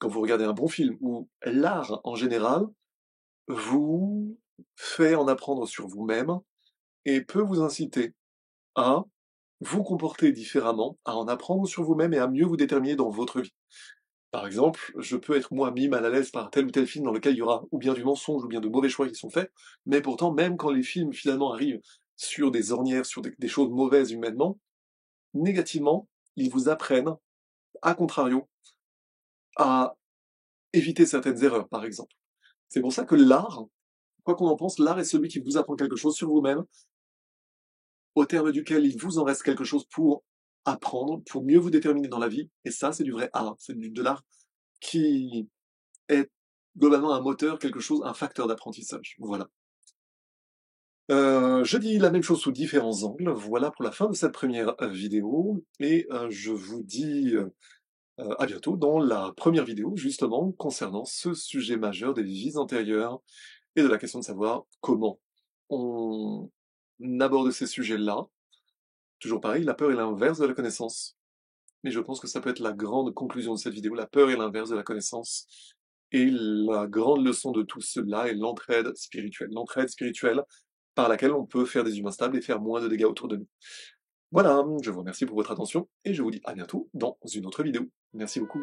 regardez un bon film, où l'art en général vous fait en apprendre sur vous-même et peut vous inciter à vous comporter différemment, à en apprendre sur vous-même et à mieux vous déterminer dans votre vie. Par exemple, je peux être moi mis mal à l'aise par tel ou tel film dans lequel il y aura ou bien du mensonge ou bien de mauvais choix qui sont faits, mais pourtant, même quand les films finalement arrivent sur des ornières, sur des choses mauvaises humainement, négativement, ils vous apprennent, à contrario, à éviter certaines erreurs, par exemple. C'est pour ça que l'art, quoi qu'on en pense, l'art est celui qui vous apprend quelque chose sur vous-même, au terme duquel il vous en reste quelque chose pour apprendre, pour mieux vous déterminer dans la vie, et ça, c'est du vrai art, c'est de l'art qui est globalement un moteur, quelque chose, un facteur d'apprentissage. Voilà. Je dis la même chose sous différents angles. Voilà pour la fin de cette première vidéo, et je vous dis à bientôt dans la première vidéo, justement, concernant ce sujet majeur des vies antérieures et de la question de savoir comment on aborde ces sujets-là. Toujours pareil, la peur est l'inverse de la connaissance. Mais je pense que ça peut être la grande conclusion de cette vidéo. La peur est l'inverse de la connaissance. Et la grande leçon de tout cela est l'entraide spirituelle. L'entraide spirituelle par laquelle on peut faire des humains stables et faire moins de dégâts autour de nous. Voilà, je vous remercie pour votre attention et je vous dis à bientôt dans une autre vidéo. Merci beaucoup.